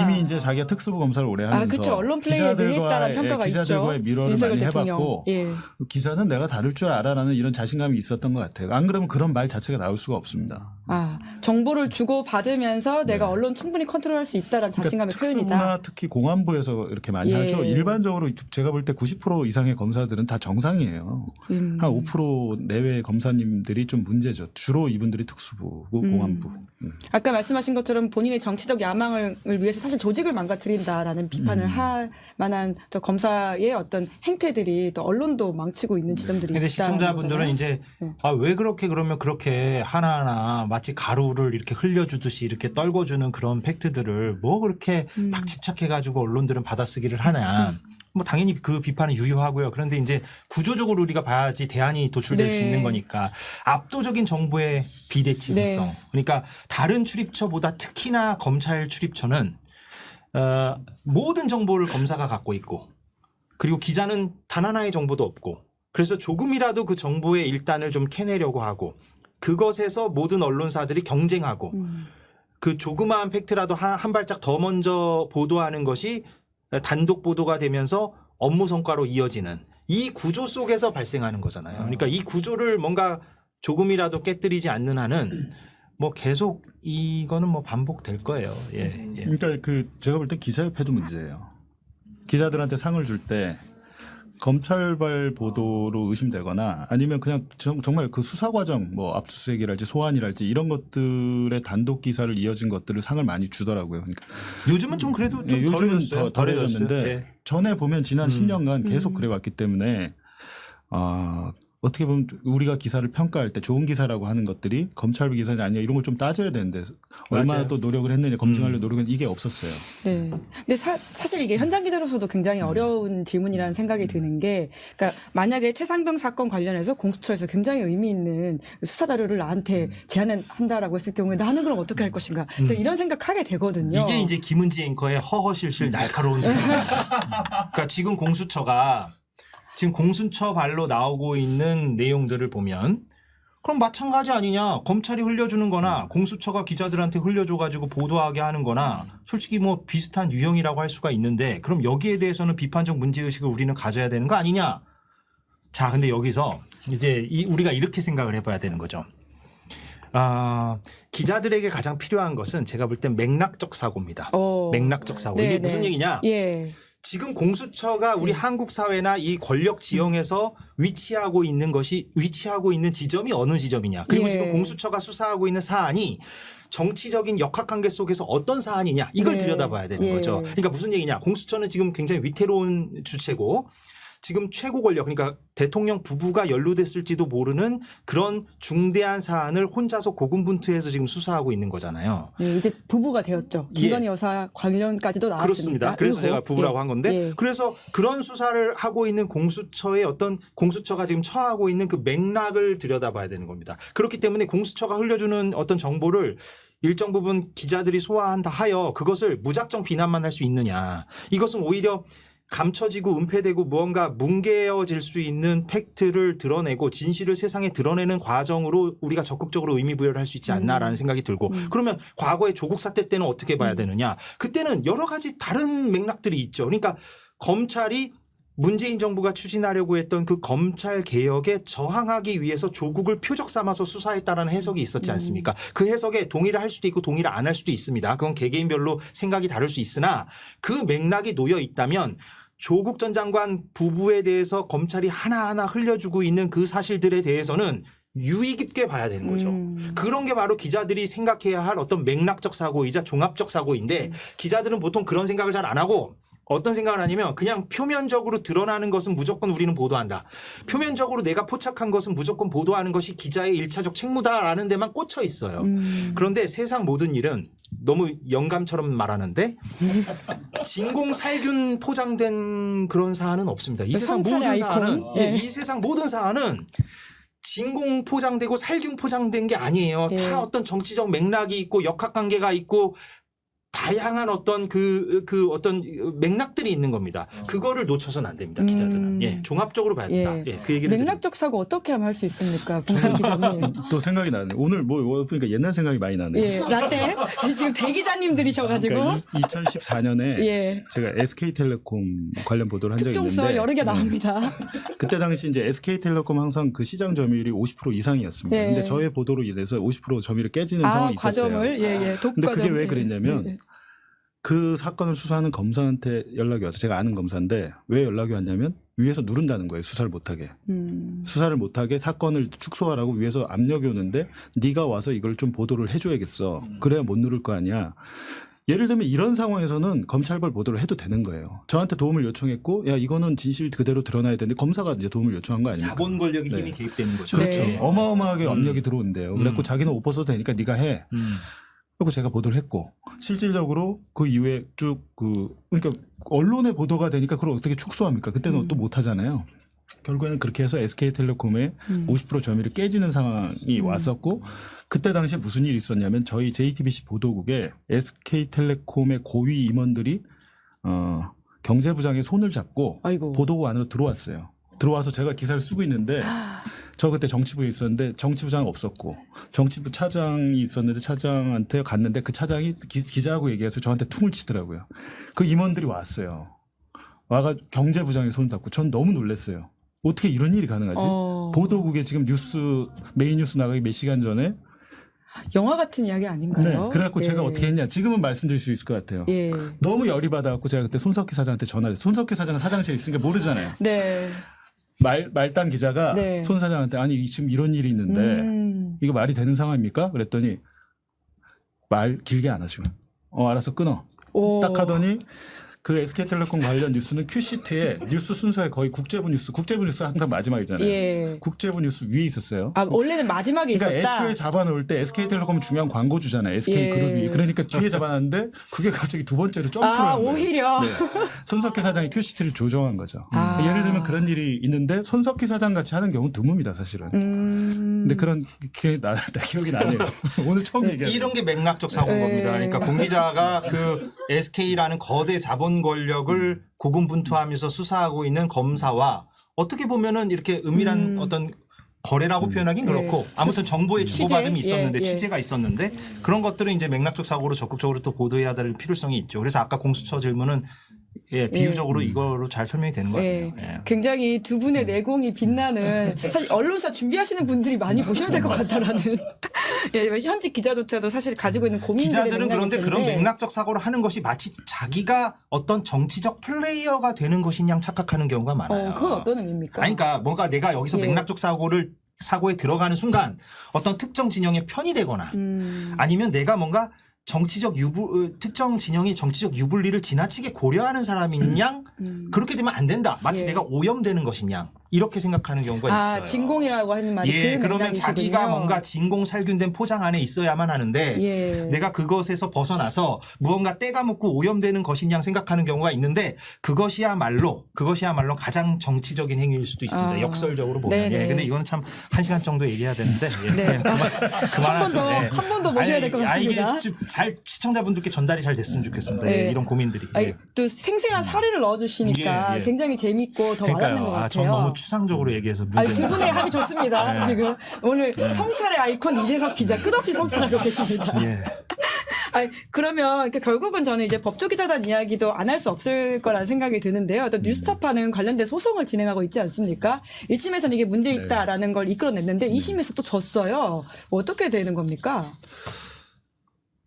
이미 이제 자기가 특수부 검사를 오래 하면서 그렇죠. 언론 플레이에 능했다는 평가가 기자들과의 있죠. 미러를 윤석열 많이 대통령. 해봤고 예. 기사는 내가 다룰 줄 알아라는 이런 자신감이 있었던 것 같아요. 안 그러면 그런 말 자체가 나올 수가 없습니다. 정보를 주고 받으면서 내가 언론 충분히 컨트롤할 수 있다라는 자신감의 표현이다. 특수부나 특히 공안부에서 이렇게 많이 하죠. 일반적으로 제가 볼 때 90% 이상의 검사들은 다 정상이에요. 한 5% 내외의 검사님들이 좀 문제죠. 주로 이분들이 특수부고 공안부. 아까 말씀하신 것처럼 본인의 정치적 야망을 위해서 사실 조직을 망가뜨린다라는 비판을 할 만한 저 검사의 어떤 행태들이 또 언론도 망치고 있는 지점들이 있다. 근데 시청자분들은 이제 왜 그렇게 그러면 그렇게 하나하나 마치 가루를 이렇게 흘려주듯이 이렇게 떨궈주는 그런 팩트들을 뭐 그렇게 막 집착해가지고 언론들은 받아쓰기를 하냐. 뭐 당연히 그 비판은 유효하고요. 그런데 이제 구조적으로 우리가 봐야지 대안이 도출될 수 있는 거니까 압도적인 정보의 비대칭성. 그러니까 다른 출입처보다 특히나 검찰 출입처는 모든 정보를 검사가 갖고 있고 그리고 기자는 단 하나의 정보도 없고 그래서 조금이라도 그 정보의 일단을 좀 캐내려고 하고 그것에서 모든 언론사들이 경쟁하고 그 조그마한 팩트라도 한 발짝 더 먼저 보도하는 것이 단독 보도가 되면서 업무 성과로 이어지는 이 구조 속에서 발생하는 거잖아요. 그러니까 이 구조를 뭔가 조금이라도 깨뜨리지 않는 한은 뭐 계속 이거는 뭐 반복될 거예요. 그러니까 제가 볼 때 기자협회도 문제예요. 기자들한테 상을 줄 때 검찰발 보도로 의심되거나 아니면 그냥 정말 그 수사 과정 뭐 압수수색이랄지 소환이랄지 이런 것들의 단독 기사를 이어진 것들을 상을 많이 주더라고요. 그러니까 요즘은 좀 그래도 좀 요즘은 더 덜해졌는데 전에 보면 지난 10년간 계속 그래왔기 때문에 어떻게 보면 우리가 기사를 평가할 때 좋은 기사라고 하는 것들이 검찰 기사냐 아니냐 이런 걸 좀 따져야 되는데 얼마나 또 노력을 했느냐 검증하려고 노력은 이게 없었어요. 네. 근데 사실 이게 현장 기자로서도 굉장히 어려운 질문이라는 생각이 드는 게 그러니까 만약에 최상병 사건 관련해서 공수처에서 굉장히 의미 있는 수사 자료를 나한테 제안을 한다라고 했을 경우에 나는 그럼 어떻게 할 것인가 이런 생각하게 되거든요. 이게 이제 김은지 앵커의 허허실실 날카로운 지적입니다. 그러니까 지금 공수처 발로 나오고 있는 내용들을 보면 그럼 마찬가지 아니냐. 검찰이 흘려주는 거나 공수처가 기자들한테 흘려줘가지고 보도하게 하는 거나 솔직히 뭐 비슷한 유형이라고 할 수가 있는데 그럼 여기에 대해서는 비판적 문제의식을 우리는 가져야 되는 거 아니냐. 자, 근데 여기서 이제 우리가 이렇게 생각을 해봐야 되는 거죠. 기자들에게 가장 필요한 것은 제가 볼 땐 맥락적 사고입니다. 맥락적 사고. 이게 무슨 얘기냐. 지금 공수처가 우리 한국 사회나 이 권력 지형에서 위치하고 있는 지점이 어느 지점이냐. 그리고 지금 공수처가 수사하고 있는 사안이 정치적인 역학관계 속에서 어떤 사안이냐. 이걸 들여다봐야 되는 거죠. 그러니까 무슨 얘기냐. 공수처는 지금 굉장히 위태로운 주체고 지금 최고 권력 그러니까 대통령 부부가 연루됐을지도 모르는 그런 중대한 사안을 혼자서 고군분투해서 지금 수사하고 있는 거잖아요. 이제 부부가 되었죠. 김건희 여사 관련까지도 나왔습니다. 그렇습니다. 그래서 제가 부부라고 한 건데 그래서 그런 수사를 하고 있는 공수처의 어떤 공수처가 지금 처하고 있는 그 맥락을 들여다봐야 되는 겁니다. 그렇기 때문에 공수처가 흘려주는 어떤 정보를 일정 부분 기자들이 소화한다 하여 그것을 무작정 비난만 할 수 있느냐. 이것은 오히려 감춰지고 은폐되고 무언가 뭉개어질 수 있는 팩트를 드러내고 진실을 세상에 드러내는 과정으로 우리가 적극적으로 의미 부여를 할 수 있지 않나라는 생각이 들고 그러면 과거의 조국 사태 때는 어떻게 봐야 되느냐. 그때는 여러 가지 다른 맥락들이 있죠. 그러니까 검찰이 문재인 정부가 추진하려고 했던 그 검찰 개혁에 저항하기 위해서 조국을 표적 삼아서 수사했다라는 해석이 있었지 않습니까? 그 해석에 동의를 할 수도 있고 동의를 안 할 수도 있습니다. 그건 개개인별로 생각이 다를 수 있으나 그 맥락이 놓여 있다면 조국 전 장관 부부에 대해서 검찰이 하나하나 흘려주고 있는 그 사실들에 대해서는 유의 깊게 봐야 되는 거죠. 그런 게 바로 기자들이 생각해야 할 어떤 맥락적 사고이자 종합적 사고인데 기자들은 보통 그런 생각을 잘 안 하고 어떤 생각을 하냐면 그냥 표면적으로 드러나는 것은 무조건 우리는 보도한다. 표면적으로 내가 포착한 것은 무조건 보도하는 것이 기자의 일차적 책무다라는 데만 꽂혀 있어요. 그런데 세상 모든 일은 너무 영감처럼 말하는데 진공살균 포장된 그런 사안은 없습니다. 이 세상 모든 성찰의 사안은 아이콘. 예. 이 세상 모든 사안은 진공 포장되고 살균 포장된 게 아니에요. 예. 다 어떤 정치적 맥락이 있고 역학관계가 있고 다양한 어떤 어떤 맥락들이 있는 겁니다. 그거를 놓쳐서는 안 됩니다. 기자들은. 예, 종합적으로 봐야 된다. 예. 예, 그 얘기를 맥락적 사고 어떻게 하면 할 수 있습니까? 봉태 기자님. 또 생각이 나네. 오늘 보니까 옛날 생각이 많이 나네요. 예, 라떼. 지금 대기자님들이셔가지고. 그러니까 2014년에 예. 제가 SK텔레콤 관련 보도를 한 적이 특종서 있는데 여러 개 나옵니다. 그때 당시 이제 SK텔레콤 항상 그 시장 점유율이 50% 이상이었습니다. 예. 근데 저의 보도로 인해서 50% 점유율이 깨지는 상황이 있었어요. 과점을 예, 독과점. 근데 그게 왜 예. 그랬냐면 예. 그 사건을 수사하는 검사한테 연락이 와서 제가 아는 검사인데 왜 연락이 왔냐면 위에서 누른다는 거예요. 수사를 못하게. 수사를 못하게 사건을 축소하라고 위에서 압력이 오는데 네가 와서 이걸 좀 보도를 해줘야겠어. 그래야 못 누를 거 아니야. 예를 들면 이런 상황에서는 검찰발 보도를 해도 되는 거예요. 저한테 도움을 요청했고 야 이거는 진실 그대로 드러나야 되는데 검사가 이제 도움을 요청한 거 아닙니까? 자본 권력의 네. 힘이 개입되는 거죠. 그렇죠. 네. 어마어마하게 압력이 들어온대요. 그래갖고 자기는 옷 벗어도 되니까 네가 해. 그리고 제가 보도를 했고 실질적으로 그 이후에 쭉 그러니까 언론에 보도가 되니까 그걸 어떻게 축소합니까? 그때는 또 못 하잖아요. 결국에는 그렇게 해서 SK텔레콤의 50% 점유율이 깨지는 상황이 왔었고 그때 당시에 무슨 일이 있었냐면 저희 JTBC 보도국에 SK텔레콤의 고위 임원들이 경제부장의 손을 잡고 아이고. 보도국 안으로 들어왔어요. 들어와서 제가 기사를 쓰고 있는데 저 그때 정치부에 있었는데 정치부장은 없었고 정치부 차장이 있었는데 차장한테 갔는데 그 차장이 기자하고 얘기해서 저한테 퉁을 치더라고요. 그 임원들이 왔어요. 와가 경제부장이 손을 잡고 전 너무 놀랐어요. 어떻게 이런 일이 가능하지? 보도국에 지금 메인 뉴스 나가기 몇 시간 전에 영화 같은 이야기 아닌가요? 네. 그래갖고 예. 제가 어떻게 했냐. 지금은 말씀드릴 수 있을 것 같아요. 예. 너무 열이 받아갖고 제가 그때 손석희 사장한테 전화를 했어요. 손석희 사장은 사장실에 있으니까 모르잖아요. 네. 말단 기자가 네. 손 사장한테 아니 지금 이런 일이 있는데 이거 말이 되는 상황입니까? 그랬더니 말 길게 안 하시고 알아서 끊어. 오. 딱 하더니 그 SK텔레콤 관련 뉴스는 큐시트에 뉴스 순서에 거의 국제부 뉴스 항상 마지막이잖아요. 예. 국제부 뉴스 위에 있었어요. 아, 원래는 마지막에 그러니까 있었다. 애초에 잡아놓을 때 SK텔레콤은 중요한 광고주잖아요. SK그룹이. 예. 그러니까 뒤에 잡아놨는데 그게 갑자기 두 번째로 점프를 아, 한 거예요. 오히려. 네. 손석희 사장이 큐시트를 조정한 거죠. 아. 예를 들면 그런 일이 있는데 손석희 사장 같이 하는 경우는 드뭅니다, 사실은. 근데 그런 게 나 기억이 나네요. 오늘 처음 얘기하는 이런 게 맥락적 사고인 예. 겁니다. 그러니까 공 기자가 그 SK라는 거대 자본 권력을 고군분투하면서 수사하고 있는 검사와 어떻게 보면은 이렇게 은밀한 어떤 거래라고 표현하긴 그렇고 아무튼 정보의 주고받음이 취재? 있었는데 예, 예. 취재가 있었는데 그런 것들은 이제 맥락적 사고로 적극적으로 또 보도해야 될 필요성이 있죠. 그래서 아까 공수처 질문은 비유적으로 이거로 잘 설명이 되는 것 같아요. 예. 굉장히 두 분의 내공이 빛나는 사실 언론사 준비하시는 분들이 많이 보셔야 될 것 같다라는 예, 현직 기자조차도 사실 가지고 있는 고민들의 기자들은 그런데 맥락일 그런 텐데. 맥락적 사고를 하는 것이 마치 자기가 어떤 정치적 플레이어가 되는 것인 양 착각하는 경우가 많아요. 그건 어떤 의미입니까? 아니, 그러니까 뭔가 내가 여기서 예. 맥락적 사고에 들어가는 순간 어떤 특정 진영의 편이 되거나 아니면 내가 뭔가 특정 진영이 정치적 유불리를 지나치게 고려하는 사람인 양 그렇게 되면 안 된다. 마치 예. 내가 오염되는 것인 양 이렇게 생각하는 경우가 있어요. 진공이라고 하는 말이 예, 그 그러면 맥락이시군요. 자기가 뭔가 진공 살균된 포장 안에 있어야만 하는데 예. 내가 그것에서 벗어나서 무언가 때가 묻고 오염되는 것인 양 생각하는 경우가 있는데 그것이야말로 가장 정치적인 행위일 수도 있습니다. 역설적으로 보면. 네네. 예, 근데 이건 참 1시간 정도 얘기해야 되는데 예, 네. 그만하죠. 한 번 더 모셔야 될 것 같습니다. 이게 좀 잘 시청자분들께 전달이 잘 됐으면 좋겠습니다. 네. 예, 이런 고민들이. 아니, 또 생생한 사례를 넣어주시니까 예, 예. 굉장히 재밌고 더 와닿는 것 같아요. 전 너무 추상적으로 얘기해서 아니, 문제는. 두 분의 합이 좋습니다. 네. 지금 오늘 성찰의 아이콘 이재석 기자 끝없이 성찰하고 계십니다. 예. 그러면 결국은 저는 이제 법조기자단 이야기도 안 할 수 없을 거라는 생각이 드는데요. 또 뉴스타파는 관련된 소송을 진행하고 있지 않습니까? 1심에서는 이게 문제 있다라는 걸 이끌어냈는데 2심에서 또 졌어요. 어떻게 되는 겁니까?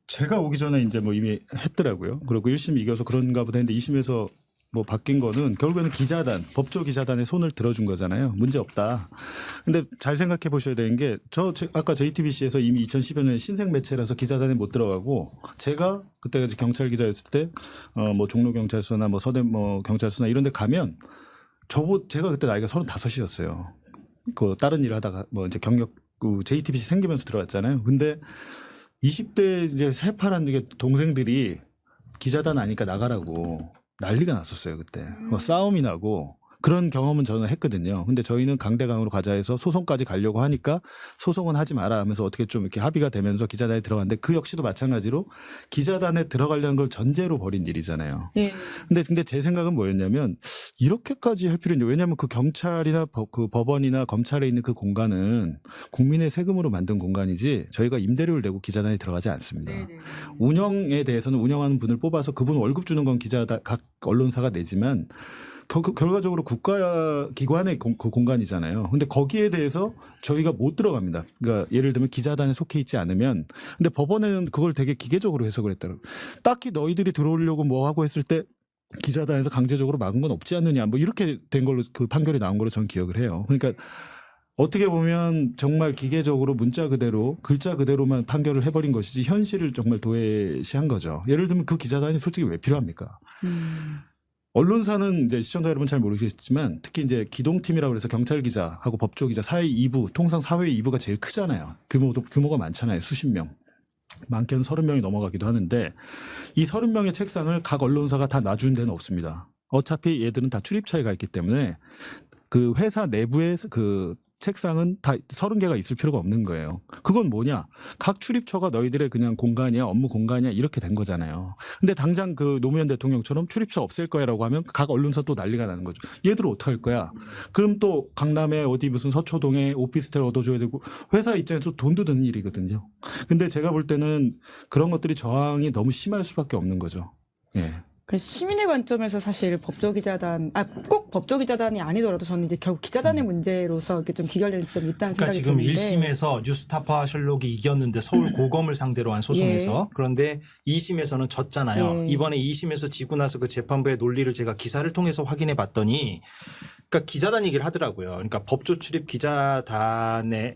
제가 오기 전에 이제 뭐 이미 했더라고요. 그리고 1심 이겨서 그런가 보다 했는데 2심에서 뭐 바뀐 거는 결국에는 기자단, 법조기자단의 손을 들어준 거잖아요. 문제 없다. 근데 잘 생각해 보셔야 되는 게 아까 JTBC에서 이미 2010년에 신생 매체라서 기자단에 못 들어가고 제가 그때가 경찰 기자였을 때 뭐 종로경찰서나 뭐 서대 뭐 경찰서나 이런 데 가면 제가 그때 나이가 35이었어요. 그 다른 일을 하다가 뭐 이제 경력 JTBC 생기면서 들어갔잖아요. 근데 20대 이제 새파란 동생들이 기자단 아니까 나가라고 난리가 났었어요 그때. 싸움이 나고 그런 경험은 저는 했거든요. 근데 저희는 강대강으로 가자 해서 소송까지 가려고 하니까 소송은 하지 마라 하면서 어떻게 좀 이렇게 합의가 되면서 기자단에 들어갔는데 그 역시도 마찬가지로 기자단에 들어가려는 걸 전제로 벌인 일이잖아요. 네. 근데 제 생각은 뭐였냐면 이렇게까지 할 필요 있냐. 왜냐하면 그 경찰이나 그 법원이나 검찰에 있는 그 공간은 국민의 세금으로 만든 공간이지 저희가 임대료를 내고 기자단에 들어가지 않습니다. 네네. 운영에 대해서는 운영하는 분을 뽑아서 그분 월급 주는 건 각 언론사가 내지만 결과적으로 국가기관의 그 공간이잖아요. 근데 거기에 대해서 저희가 못 들어갑니다. 그러니까 예를 들면 기자단에 속해 있지 않으면. 근데 법원에는 그걸 되게 기계적으로 해석을 했더라고요. 딱히 너희들이 들어오려고 뭐 하고 했을 때 기자단에서 강제적으로 막은 건 없지 않느냐. 뭐 이렇게 된 걸로 그 판결이 나온 걸로 저는 기억을 해요. 그러니까 어떻게 보면 정말 기계적으로 문자 그대로 글자 그대로만 판결을 해버린 것이지 현실을 정말 도외시한 거죠. 예를 들면 그 기자단이 솔직히 왜 필요합니까? 언론사는 이제 시청자 여러분 잘 모르시겠지만 특히 이제 기동팀이라고 해서 경찰 기자하고 법조 기자 사회 2부 통상 사회 2부가 제일 크잖아요. 규모가 많잖아요. 수십 명. 많게는 30명이 넘어가기도 하는데 이 30명의 책상을 각 언론사가 다 놔주는 데는 없습니다. 어차피 얘들은 다 출입처에 가 있기 때문에 그 회사 내부에 그 책상은 다 30개가 있을 필요가 없는 거예요. 그건 뭐냐? 각 출입처가 너희들의 그냥 공간이야, 업무 공간이야 이렇게 된 거잖아요. 근데 당장 그 노무현 대통령처럼 출입처 없앨 거야라고 하면 각 언론사 또 난리가 나는 거죠. 얘들 어떡할 거야? 그럼 또 강남에 어디 무슨 서초동에 오피스텔 얻어줘야 되고 회사 입장에서 돈도 드는 일이거든요. 근데 제가 볼 때는 그런 것들이 저항이 너무 심할 수밖에 없는 거죠. 예. 시민의 관점에서 사실 법조기자단, 꼭 법조기자단이 아니더라도 저는 이제 결국 기자단의 문제로서 이렇게 좀 귀결되는 지점이 있다는 그러니까 생각이 지금 드는데. 1심에서 뉴스타파 셜록이 이겼는데 서울 고검을 상대로 한 소송에서 그런데 2심에서는 졌잖아요. 예. 이번에 2심에서 지고 나서 그 재판부의 논리를 제가 기사를 통해서 확인해 봤더니 그러니까 기자단 얘기를 하더라고요. 그러니까 법조 출입 기자단에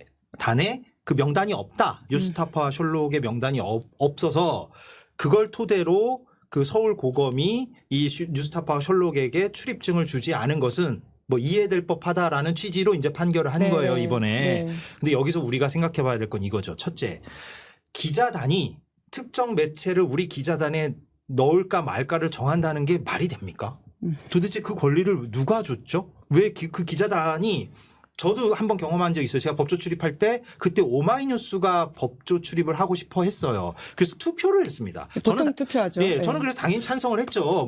그 명단이 없다. 뉴스타파 셜록의 명단이 없어서 그걸 토대로 그 서울 고검이 이 뉴스타파 셜록에게 출입증을 주지 않은 것은 뭐 이해될 법하다라는 취지로 이제 판결을 한 거예요, 이번에. 네. 근데 여기서 우리가 생각해 봐야 될 건 이거죠. 첫째, 기자단이 특정 매체를 우리 기자단에 넣을까 말까를 정한다는 게 말이 됩니까? 도대체 그 권리를 누가 줬죠? 왜 그 기자단이 저도 한번 경험한 적이 있어요. 제가 법조 출입할 때 그때 오마이뉴스가 법조 출입을 하고 싶어 했어요. 그래서 투표를 했습니다. 보통 투표하죠. 네, 저는 그래서 당연히 찬성을 했죠.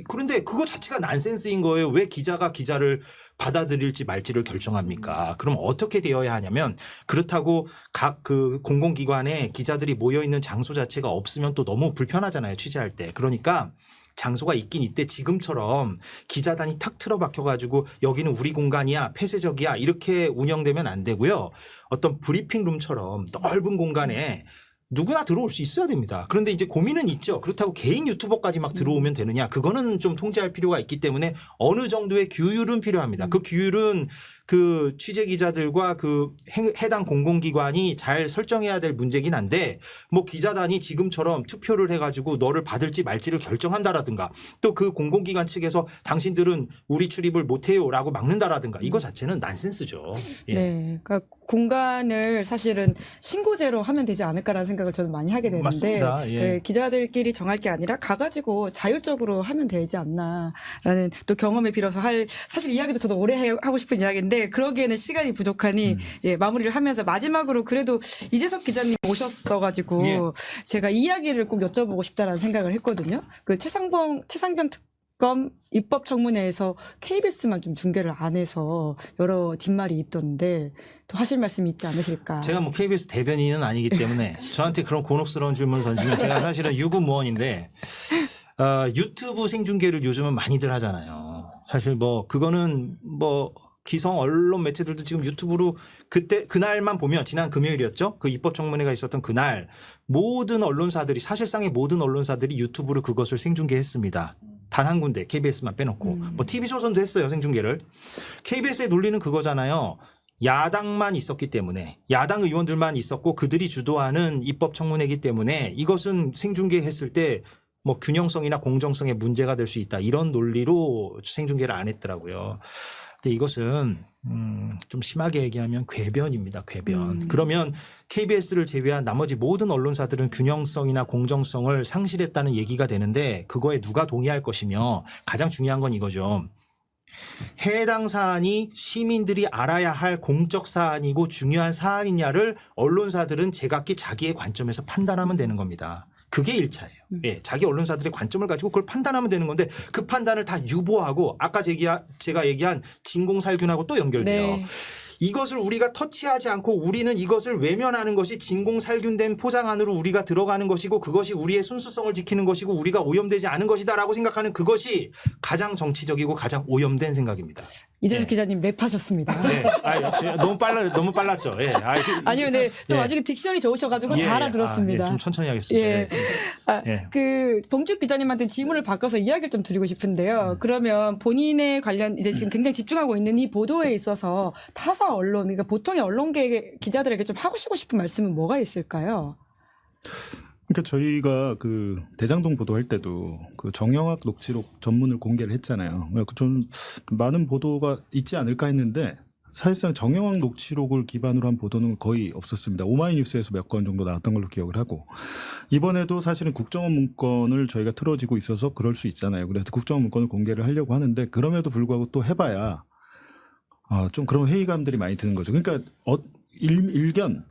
그런데 그거 자체가 난센스인 거예요. 왜 기자가 기자를 받아들일지 말지를 결정합니까? 그럼 어떻게 되어야 하냐면 그렇다고 각 그 공공기관에 기자들이 모여 있는 장소 자체가 없으면 또 너무 불편하잖아요. 취재할 때. 그러니까 장소가 있긴 있대. 지금처럼 기자단이 탁 틀어박혀가지고 여기는 우리 공간이야, 폐쇄적이야 이렇게 운영되면 안 되고요. 어떤 브리핑룸처럼 넓은 공간에 누구나 들어올 수 있어야 됩니다. 그런데 이제 고민은 있죠. 그렇다고 개인 유튜버까지 막 들어오면 되느냐. 그거는 좀 통제할 필요가 있기 때문에 어느 정도의 규율은 필요합니다. 그 규율은 그 취재 기자들과 그 해당 공공기관이 잘 설정해야 될 문제긴 한데 뭐 기자단이 지금처럼 투표를 해가지고 너를 받을지 말지를 결정한다라든가 또 그 공공기관 측에서 당신들은 우리 출입을 못해요라고 막는다라든가 이거 자체는 난센스죠. 예. 네, 그러니까 공간을 사실은 신고제로 하면 되지 않을까라는 생각을 저는 많이 하게 되는데 맞습니다. 예. 네, 기자들끼리 정할 게 아니라 가가지고 자율적으로 하면 되지 않나라는 또 경험에 빌어서 사실 이야기도 저도 오래 하고 싶은 이야기인데 그러기에는 시간이 부족하니 예, 마무리를 하면서 마지막으로 그래도 이재석 기자님 오셨어가지고 예. 제가 이 이야기를 꼭 여쭤보고 싶다라는 생각을 했거든요. 그 최상병 특검 입법청문회에서 KBS만 좀 중계를 안 해서 여러 뒷말이 있던데 또 하실 말씀 있지 않으실까? 제가 뭐 KBS 대변인은 아니기 때문에 저한테 그런 곤혹스러운 질문을 던지면 제가 사실은 유구무원인데 유튜브 생중계를 요즘은 많이들 하잖아요. 사실 뭐 그거는 뭐 기성 언론 매체들도 지금 유튜브로 그날만 보면 지난 금요일이었죠. 그 입법청문회가 있었던 그날 모든 언론사들이 사실상의 모든 언론사들이 유튜브로 그것을 생중계했습니다. 단 한 군데 KBS만 빼놓고 뭐 TV조선도 했어요 생중계를. KBS의 논리는 그거잖아요. 야당만 있었기 때문에 야당 의원들만 있었고 그들이 주도하는 입법청문회이기 때문에 이것은 생중계했을 때 뭐 균형성이나 공정성에 문제가 될 수 있다 이런 논리로 생중계를 안 했더라고요. 근데 이것은 좀 심하게 얘기하면 궤변입니다. 궤변. 그러면 KBS를 제외한 나머지 모든 언론사들은 균형성이나 공정성을 상실했다는 얘기가 되는데 그거에 누가 동의할 것이며 가장 중요한 건 이거죠. 해당 사안이 시민들이 알아야 할 공적 사안이고 중요한 사안이냐를 언론사들은 제각기 자기의 관점에서 판단하면 되는 겁니다. 그게 1차예요. 예, 자기 언론사들의 관점을 가지고 그걸 판단하면 되는 건데 그 판단을 다 유보하고 아까 제가 얘기한 진공살균하고 또 연결돼요. 네. 이것을 우리가 터치하지 않고 우리는 이것을 외면하는 것이 진공살균된 포장 안으로 우리가 들어가는 것이고 그것이 우리의 순수성을 지키는 것이고 우리가 오염되지 않은 것이다라고 생각하는 그것이 가장 정치적이고 가장 오염된 생각입니다. 이재석 네. 기자님 랩하셨습니다. 네. 너무 빨랐죠. 예. 아니요, 네. 또 예. 아직 딕션이 좋으셔가지고 다 알아들었습니다. 좀 천천히 하겠습니다. 예. 예. 그 봉축 기자님한테 질문을 바꿔서 이야기를 좀 드리고 싶은데요. 그러면 본인의 관련 이제 지금 굉장히 집중하고 있는 이 보도에 있어서 타사 언론, 그러니까 보통의 언론계 기자들에게 좀 하고 싶은 말씀은 뭐가 있을까요? 그러니까 저희가 그 대장동 보도할 때도 그 정영학 녹취록 전문을 공개를 했잖아요. 좀 많은 보도가 있지 않을까 했는데 사실상 정영학 녹취록을 기반으로 한 보도는 거의 없었습니다. 오마이뉴스에서 몇 건 정도 나왔던 걸로 기억을 하고 이번에도 사실은 국정원 문건을 저희가 틀어지고 있어서 그럴 수 있잖아요. 그래서 국정원 문건을 공개를 하려고 하는데 그럼에도 불구하고 또 해봐야 좀 그런 회의감들이 많이 드는 거죠. 그러니까 일견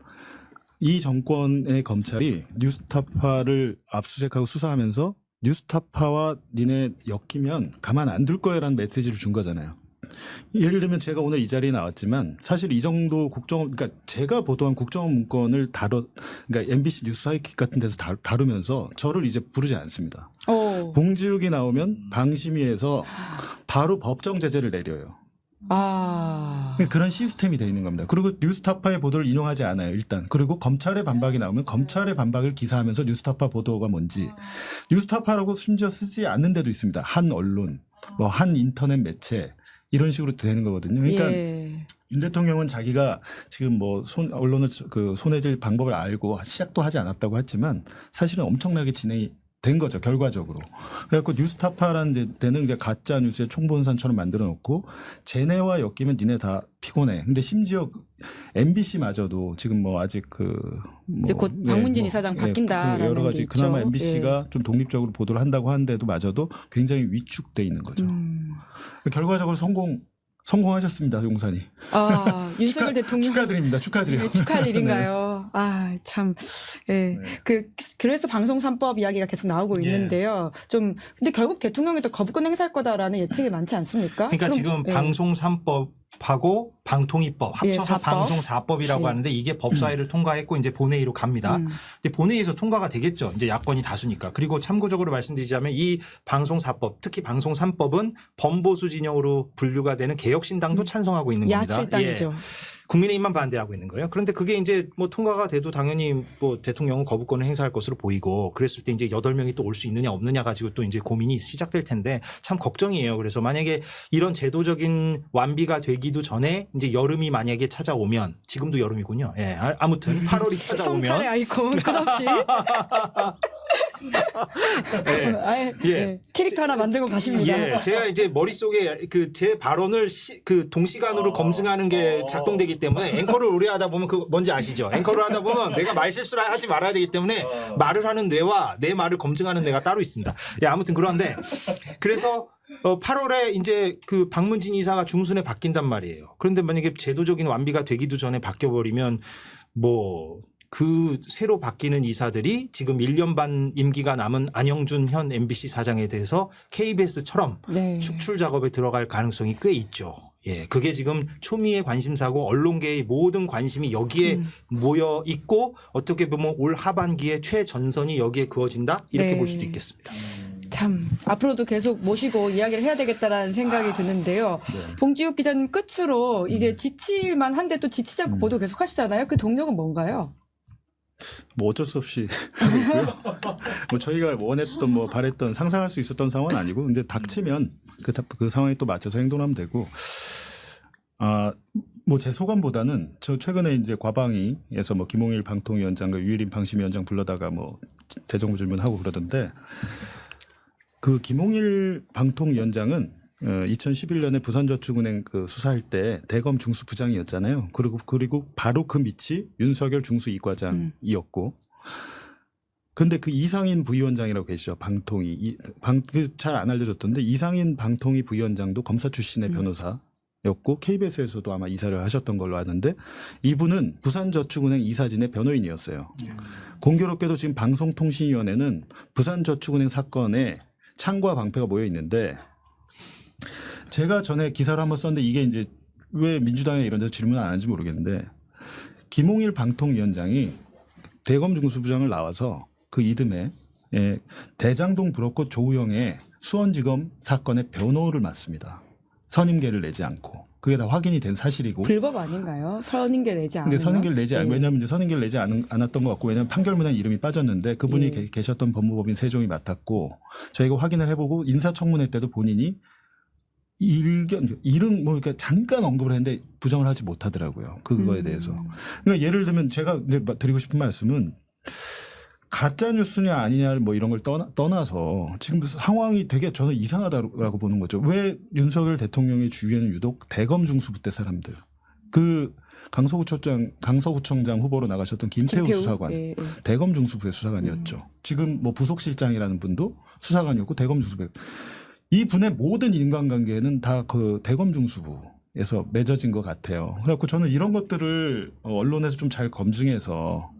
이 정권의 검찰이 뉴스타파를 압수수색하고 수사하면서 뉴스타파와 니네 엮이면 가만 안 둘 거야라는 메시지를 준 거잖아요. 예를 들면 제가 오늘 이 자리에 나왔지만 사실 이 정도 국정원, 그러니까 제가 보도한 국정원 문건을 그러니까 MBC 뉴스 사이킥 같은 데서 다루면서 저를 이제 부르지 않습니다. 봉지욱이 나오면 방심위에서 바로 법정 제재를 내려요. 그런 시스템이 되어 있는 겁니다. 그리고 뉴스타파의 보도를 인용하지 않아요, 일단. 그리고 검찰의 반박이 나오면 검찰의 반박을 기사하면서 뉴스타파 보도가 뭔지. 뉴스타파라고 심지어 쓰지 않는 데도 있습니다. 한 언론, 뭐 한 인터넷 매체 이런 식으로 되는 거거든요. 그러니까 윤 대통령은 자기가 지금 뭐 언론을 손해질 방법을 알고 시작도 하지 않았다고 했지만 사실은 엄청나게 진행이 된 거죠, 결과적으로. 그래갖고 뉴스타파라는 데는 가짜 뉴스의 총본산처럼 만들어 놓고 쟤네와 엮이면 니네 다 피곤해. 근데 심지어 MBC마저도 지금 뭐 아직 이제 곧 방문진 이사장 바뀐다라는 여러 가지 게 있죠. 그나마 MBC가 좀 독립적으로 보도를 한다고 하는데도 마저도 굉장히 위축돼 있는 거죠. 결과적으로 성공하셨습니다, 용산이. 윤석열 대통령 축하드립니다. 축하드려요. 네, 축하할 일인가요? 참, 예. 그래서 방송 3법 이야기가 계속 나오고 있는데요. 근데 결국 대통령이 또 거부권 행사할 거다라는 예측이 많지 않습니까? 그러니까 지금 방송 3법하고 방통위법 합쳐서 4법. 방송 4법이라고 하는데 이게 법사위를 통과했고 이제 본회의로 갑니다. 근데 본회의에서 통과가 되겠죠. 이제 야권이 다수니까. 그리고 참고적으로 말씀드리자면 이 방송 4법, 특히 방송 3법은 범보수 진영으로 분류가 되는 개혁신당도 찬성하고 있는 겁니다. 야칠당이죠. 국민의힘만 반대하고 있는 거예요. 그런데 그게 이제 뭐 통과가 돼도 당연히 뭐 대통령은 거부권을 행사할 것으로 보이고 그랬을 때 이제 8명이 또 올 수 있느냐 없느냐 가지고 또 이제 고민이 시작될 텐데 참 걱정이에요. 그래서 만약에 이런 제도적인 완비가 되기도 전에 이제 여름이 만약에 찾아오면 지금도 여름이군요. 예. 아무튼 8월이 찾아오면 성찰의 아이콘 끝없이 캐릭터 하나 만들고 가십니다. 제가 이제 머릿속에 제 발언을 동시간으로 검증하는 게 작동되기 때문에 앵커를 오래 하다 보면 뭔지 아시죠? 앵커를 하다 보면 내가 말 실수를 하지 말아야 되기 때문에 말을 하는 뇌와 내 말을 검증하는 뇌가 따로 있습니다. 아무튼 그런데 그래서 8월에 이제 방문진 이사가 중순에 바뀐단 말이에요. 그런데 만약에 제도적인 완비가 되기도 전에 바뀌어버리면 뭐 그 새로 바뀌는 이사들이 지금 1년 반 임기가 남은 안영준 현 MBC 사장에 대해서 KBS처럼 네. 축출 작업에 들어갈 가능성이 꽤 있죠. 예, 그게 지금 초미의 관심사고 언론계의 모든 관심이 여기에 모여 있고 어떻게 보면 올 하반기에 최전선이 여기에 그어진다 이렇게 네. 볼 수도 있겠습니다. 참 앞으로도 계속 모시고 이야기를 해야 되겠다라는 생각이 드는데요. 봉지욱 기자님 끝으로 이게 지칠만 한데 또 지치지 않고 보도 계속 하시잖아요. 그 동력은 뭔가요? 뭐 어쩔 수 없이 하고 있고요. 뭐 저희가 원했던 뭐 바랬던 상상할 수 있었던 상황은 아니고 근데 닥치면 그 상황에 또 맞춰서 행동하면 되고 뭐 제 소감보다는 저 최근에 이제 과방위에서 뭐 김홍일 방통위원장과 유일인 방심위원장 불러다가 뭐 대정부 질문하고 그러던데 그 김홍일 방통위원장은 2011년에 부산저축은행 그 수사할 때 대검 중수부장이었잖아요. 그리고 바로 그 밑이 윤석열 중수이과장이었고, 근데 그 이상인 부위원장이라고 계시죠. 방통위 잘 안 알려졌던데 이상인 방통위 부위원장도 검사 출신의 변호사였고 KBS에서도 아마 이사를 하셨던 걸로 아는데 이분은 부산저축은행 이사진의 변호인이었어요. 공교롭게도 지금 방송통신위원회는 부산저축은행 사건에 창과 방패가 모여 있는데. 제가 전에 기사를 한번 썼는데 이게 이제 왜 민주당에 이런 데서 질문 안 하는지 모르겠는데 김홍일 방통위원장이 대검 중수부장을 나와서 그 이듬해 대장동 브로커 조우영의 수원지검 사건의 변호를 맡습니다. 선임계를 내지 않고 그게 다 확인이 된 사실이고. 불법 아닌가요? 선임계 내지 않으면? 근데 선임계를 내지 않 왜냐하면 이제 선임계를 내지 않았던 것 같고 왜냐하면 판결문에 이름이 빠졌는데 그분이 계셨던 법무법인 세종이 맡았고 저희가 확인을 해보고 인사청문회 때도 본인이 이름 뭐 그러니까 잠깐 언급을 했는데 부정을 하지 못하더라고요. 그거에 대해서. 그러니까 예를 들면 제가 드리고 싶은 말씀은 가짜 뉴스냐 아니냐를 뭐 이런 걸 떠나서 지금 상황이 되게 저는 이상하다고 보는 거죠. 왜 윤석열 대통령의 주위에는 유독 대검 중수부대 사람들, 그 강서구청장 후보로 나가셨던 김태우 수사관, 대검 중수부대 수사관이었죠. 지금 뭐 부속실장이라는 분도 수사관이었고 대검 중수부대. 이 분의 모든 인간관계는 다 그 대검 중수부에서 맺어진 것 같아요. 그래갖고 저는 이런 것들을 언론에서 좀 잘 검증해서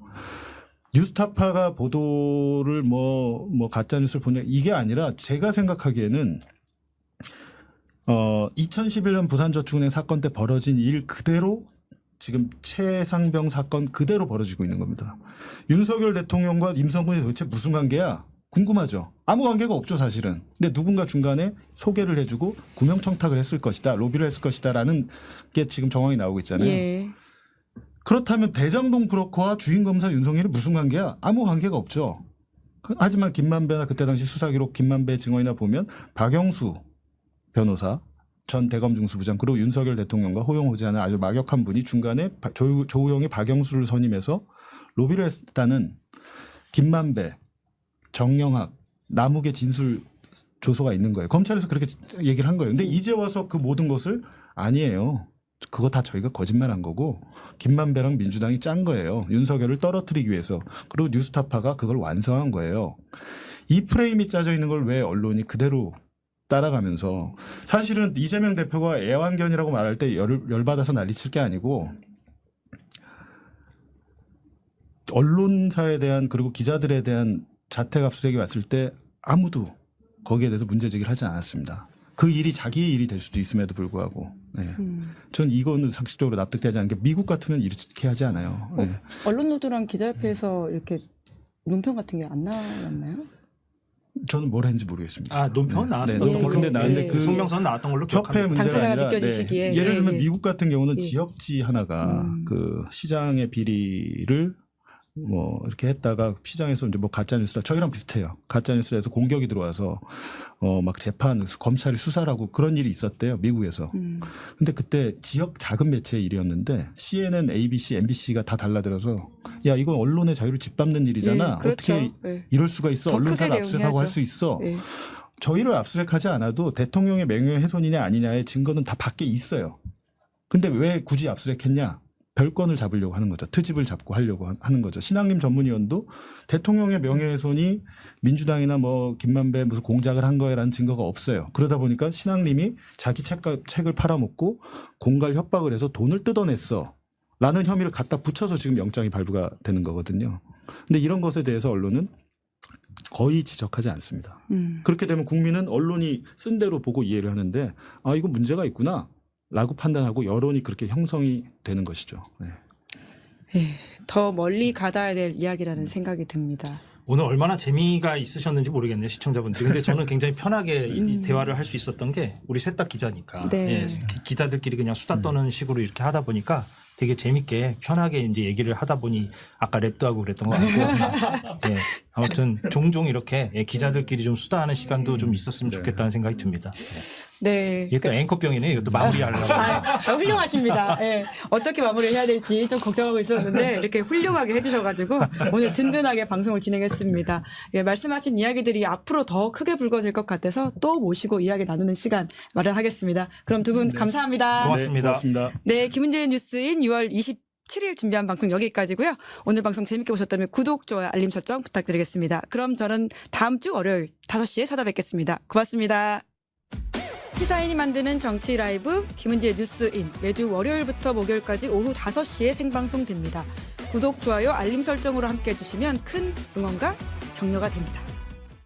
뉴스타파가 보도를 뭐 가짜 뉴스를 보냐 이게 아니라 제가 생각하기에는 2011년 부산저축은행 사건 때 벌어진 일 그대로 지금 최상병 사건 그대로 벌어지고 있는 겁니다. 윤석열 대통령과 임성근이 도대체 무슨 관계야? 궁금하죠. 아무 관계가 없죠 사실은. 근데 누군가 중간에 소개를 해주고 구명청탁을 했을 것이다. 로비를 했을 것이다라는 게 지금 정황이 나오고 있잖아요. 예. 그렇다면 대장동 브로커와 주인검사 윤석열이 무슨 관계야? 아무 관계가 없죠. 하지만 김만배나 그때 당시 수사기록 김만배 증언이나 보면 박영수 변호사 전 대검 중수부장 그리고 윤석열 대통령과 호용호재하는 아주 막역한 분이 중간에 조우영이 박영수를 선임해서 로비를 했다는 김만배 정영학, 남욱의 진술 조서가 있는 거예요. 검찰에서 그렇게 얘기를 한 거예요. 근데 이제 와서 그 모든 것을 아니에요. 그거 다 저희가 거짓말한 거고 김만배랑 민주당이 짠 거예요. 윤석열을 떨어뜨리기 위해서. 그리고 뉴스타파가 그걸 완성한 거예요. 이 프레임이 짜져 있는 걸 왜 언론이 그대로 따라가면서 사실은 이재명 대표가 애완견이라고 말할 때 열받아서 난리칠 게 아니고 언론사에 대한 그리고 기자들에 대한 자택압수수색이 왔을 때 아무도 거기에 대해서 문제제기를 하지 않았습니다. 그 일이 자기의 일이 될 수도 있음에도 불구하고. 네. 전 이거는 상식적으로 납득되지 않은 게 미국 같으면 이렇게 하지 않아요. 네. 언론노조랑 기자협회에서 이렇게 논평 같은 게 안 나왔나요? 저는 뭘 했는지 모르겠습니다. 논평 나왔어요. 네, 근데 나는데 그 성명서는 나왔던 걸로 기억합니다. 협회 문제가 당사자가 아니라 느껴지시기에. 예를 들면 예. 미국 같은 경우는 지역지 하나가 그 시장의 비리를 뭐 이렇게 했다가 시장에서 이제 뭐 가짜 뉴스다 저희랑 비슷해요. 가짜 뉴스에서 공격이 들어와서 막 재판 검찰이 수사를 하고 그런 일이 있었대요. 미국에서. 근데 그때 지역 작은 매체의 일이었는데 CNN, ABC, MBC가 다 달라들어서 야 이건 언론의 자유를 짓밟는 일이잖아. 예, 그렇죠. 어떻게 예. 이럴 수가 있어? 더 언론사를 크게 압수수색하고 할 대응해야죠. 수 있어. 예. 저희를 압수수색하지 않아도 대통령의 명예훼손이냐 아니냐의 증거는 다 밖에 있어요. 근데 왜 굳이 압수수색했냐? 별건을 잡으려고 하는 거죠. 트집을 잡고 하려고 하는 거죠. 신학림 전문위원도 대통령의 명예훼손이 민주당이나 뭐 김만배 무슨 공작을 한 거에라는 증거가 없어요. 그러다 보니까 신학림이 자기 책을 팔아먹고 공갈 협박을 해서 돈을 뜯어냈어. 라는 혐의를 갖다 붙여서 지금 영장이 발부가 되는 거거든요. 근데 이런 것에 대해서 언론은 거의 지적하지 않습니다. 그렇게 되면 국민은 언론이 쓴 대로 보고 이해를 하는데 아 이거 문제가 있구나 라고 판단하고 여론이 그렇게 형성이 되는 것이죠. 네. 예, 더 멀리 가다야 될 이야기라는 생각이 듭니다. 오늘 얼마나 재미가 있으셨는지 모르겠네요, 시청자분들. 근데 저는 굉장히 편하게 이 대화를 할 수 있었던 게 우리 셋 다 기자니까. 네. 예, 기자들끼리 그냥 수다 떠는 식으로 이렇게 하다 보니까 되게 재밌게 편하게 이제 얘기를 하다 보니 아까 랩도 하고 그랬던 것 같고. 예, 아무튼 종종 이렇게 기자들끼리 좀 수다하는 시간도 좀 있었으면 좋겠다는 생각이 듭니다. 네. 이게 또 앵커병이네. 이것도 마무리하려고. 훌륭하십니다. 예. 어떻게 마무리를 해야 될지 좀 걱정하고 있었는데 이렇게 훌륭하게 해주셔가지고 오늘 든든하게 방송을 진행했습니다. 예, 말씀하신 이야기들이 앞으로 더 크게 불거질 것 같아서 또 모시고 이야기 나누는 시간 마련하겠습니다. 그럼 두 분 감사합니다. 고맙습니다. 네, 고맙습니다. 네, 김은재의 뉴스인 6월 27일 준비한 방송 여기까지고요. 오늘 방송 재밌게 보셨다면 구독, 좋아요, 알림 설정 부탁드리겠습니다. 그럼 저는 다음 주 월요일 5시에 찾아뵙겠습니다. 고맙습니다. 시사인이 만드는 정치 라이브 김은지의 뉴스인 매주 월요일부터 목요일까지 오후 5시에 생방송됩니다. 구독, 좋아요, 알림 설정으로 함께해 주시면 큰 응원과 격려가 됩니다.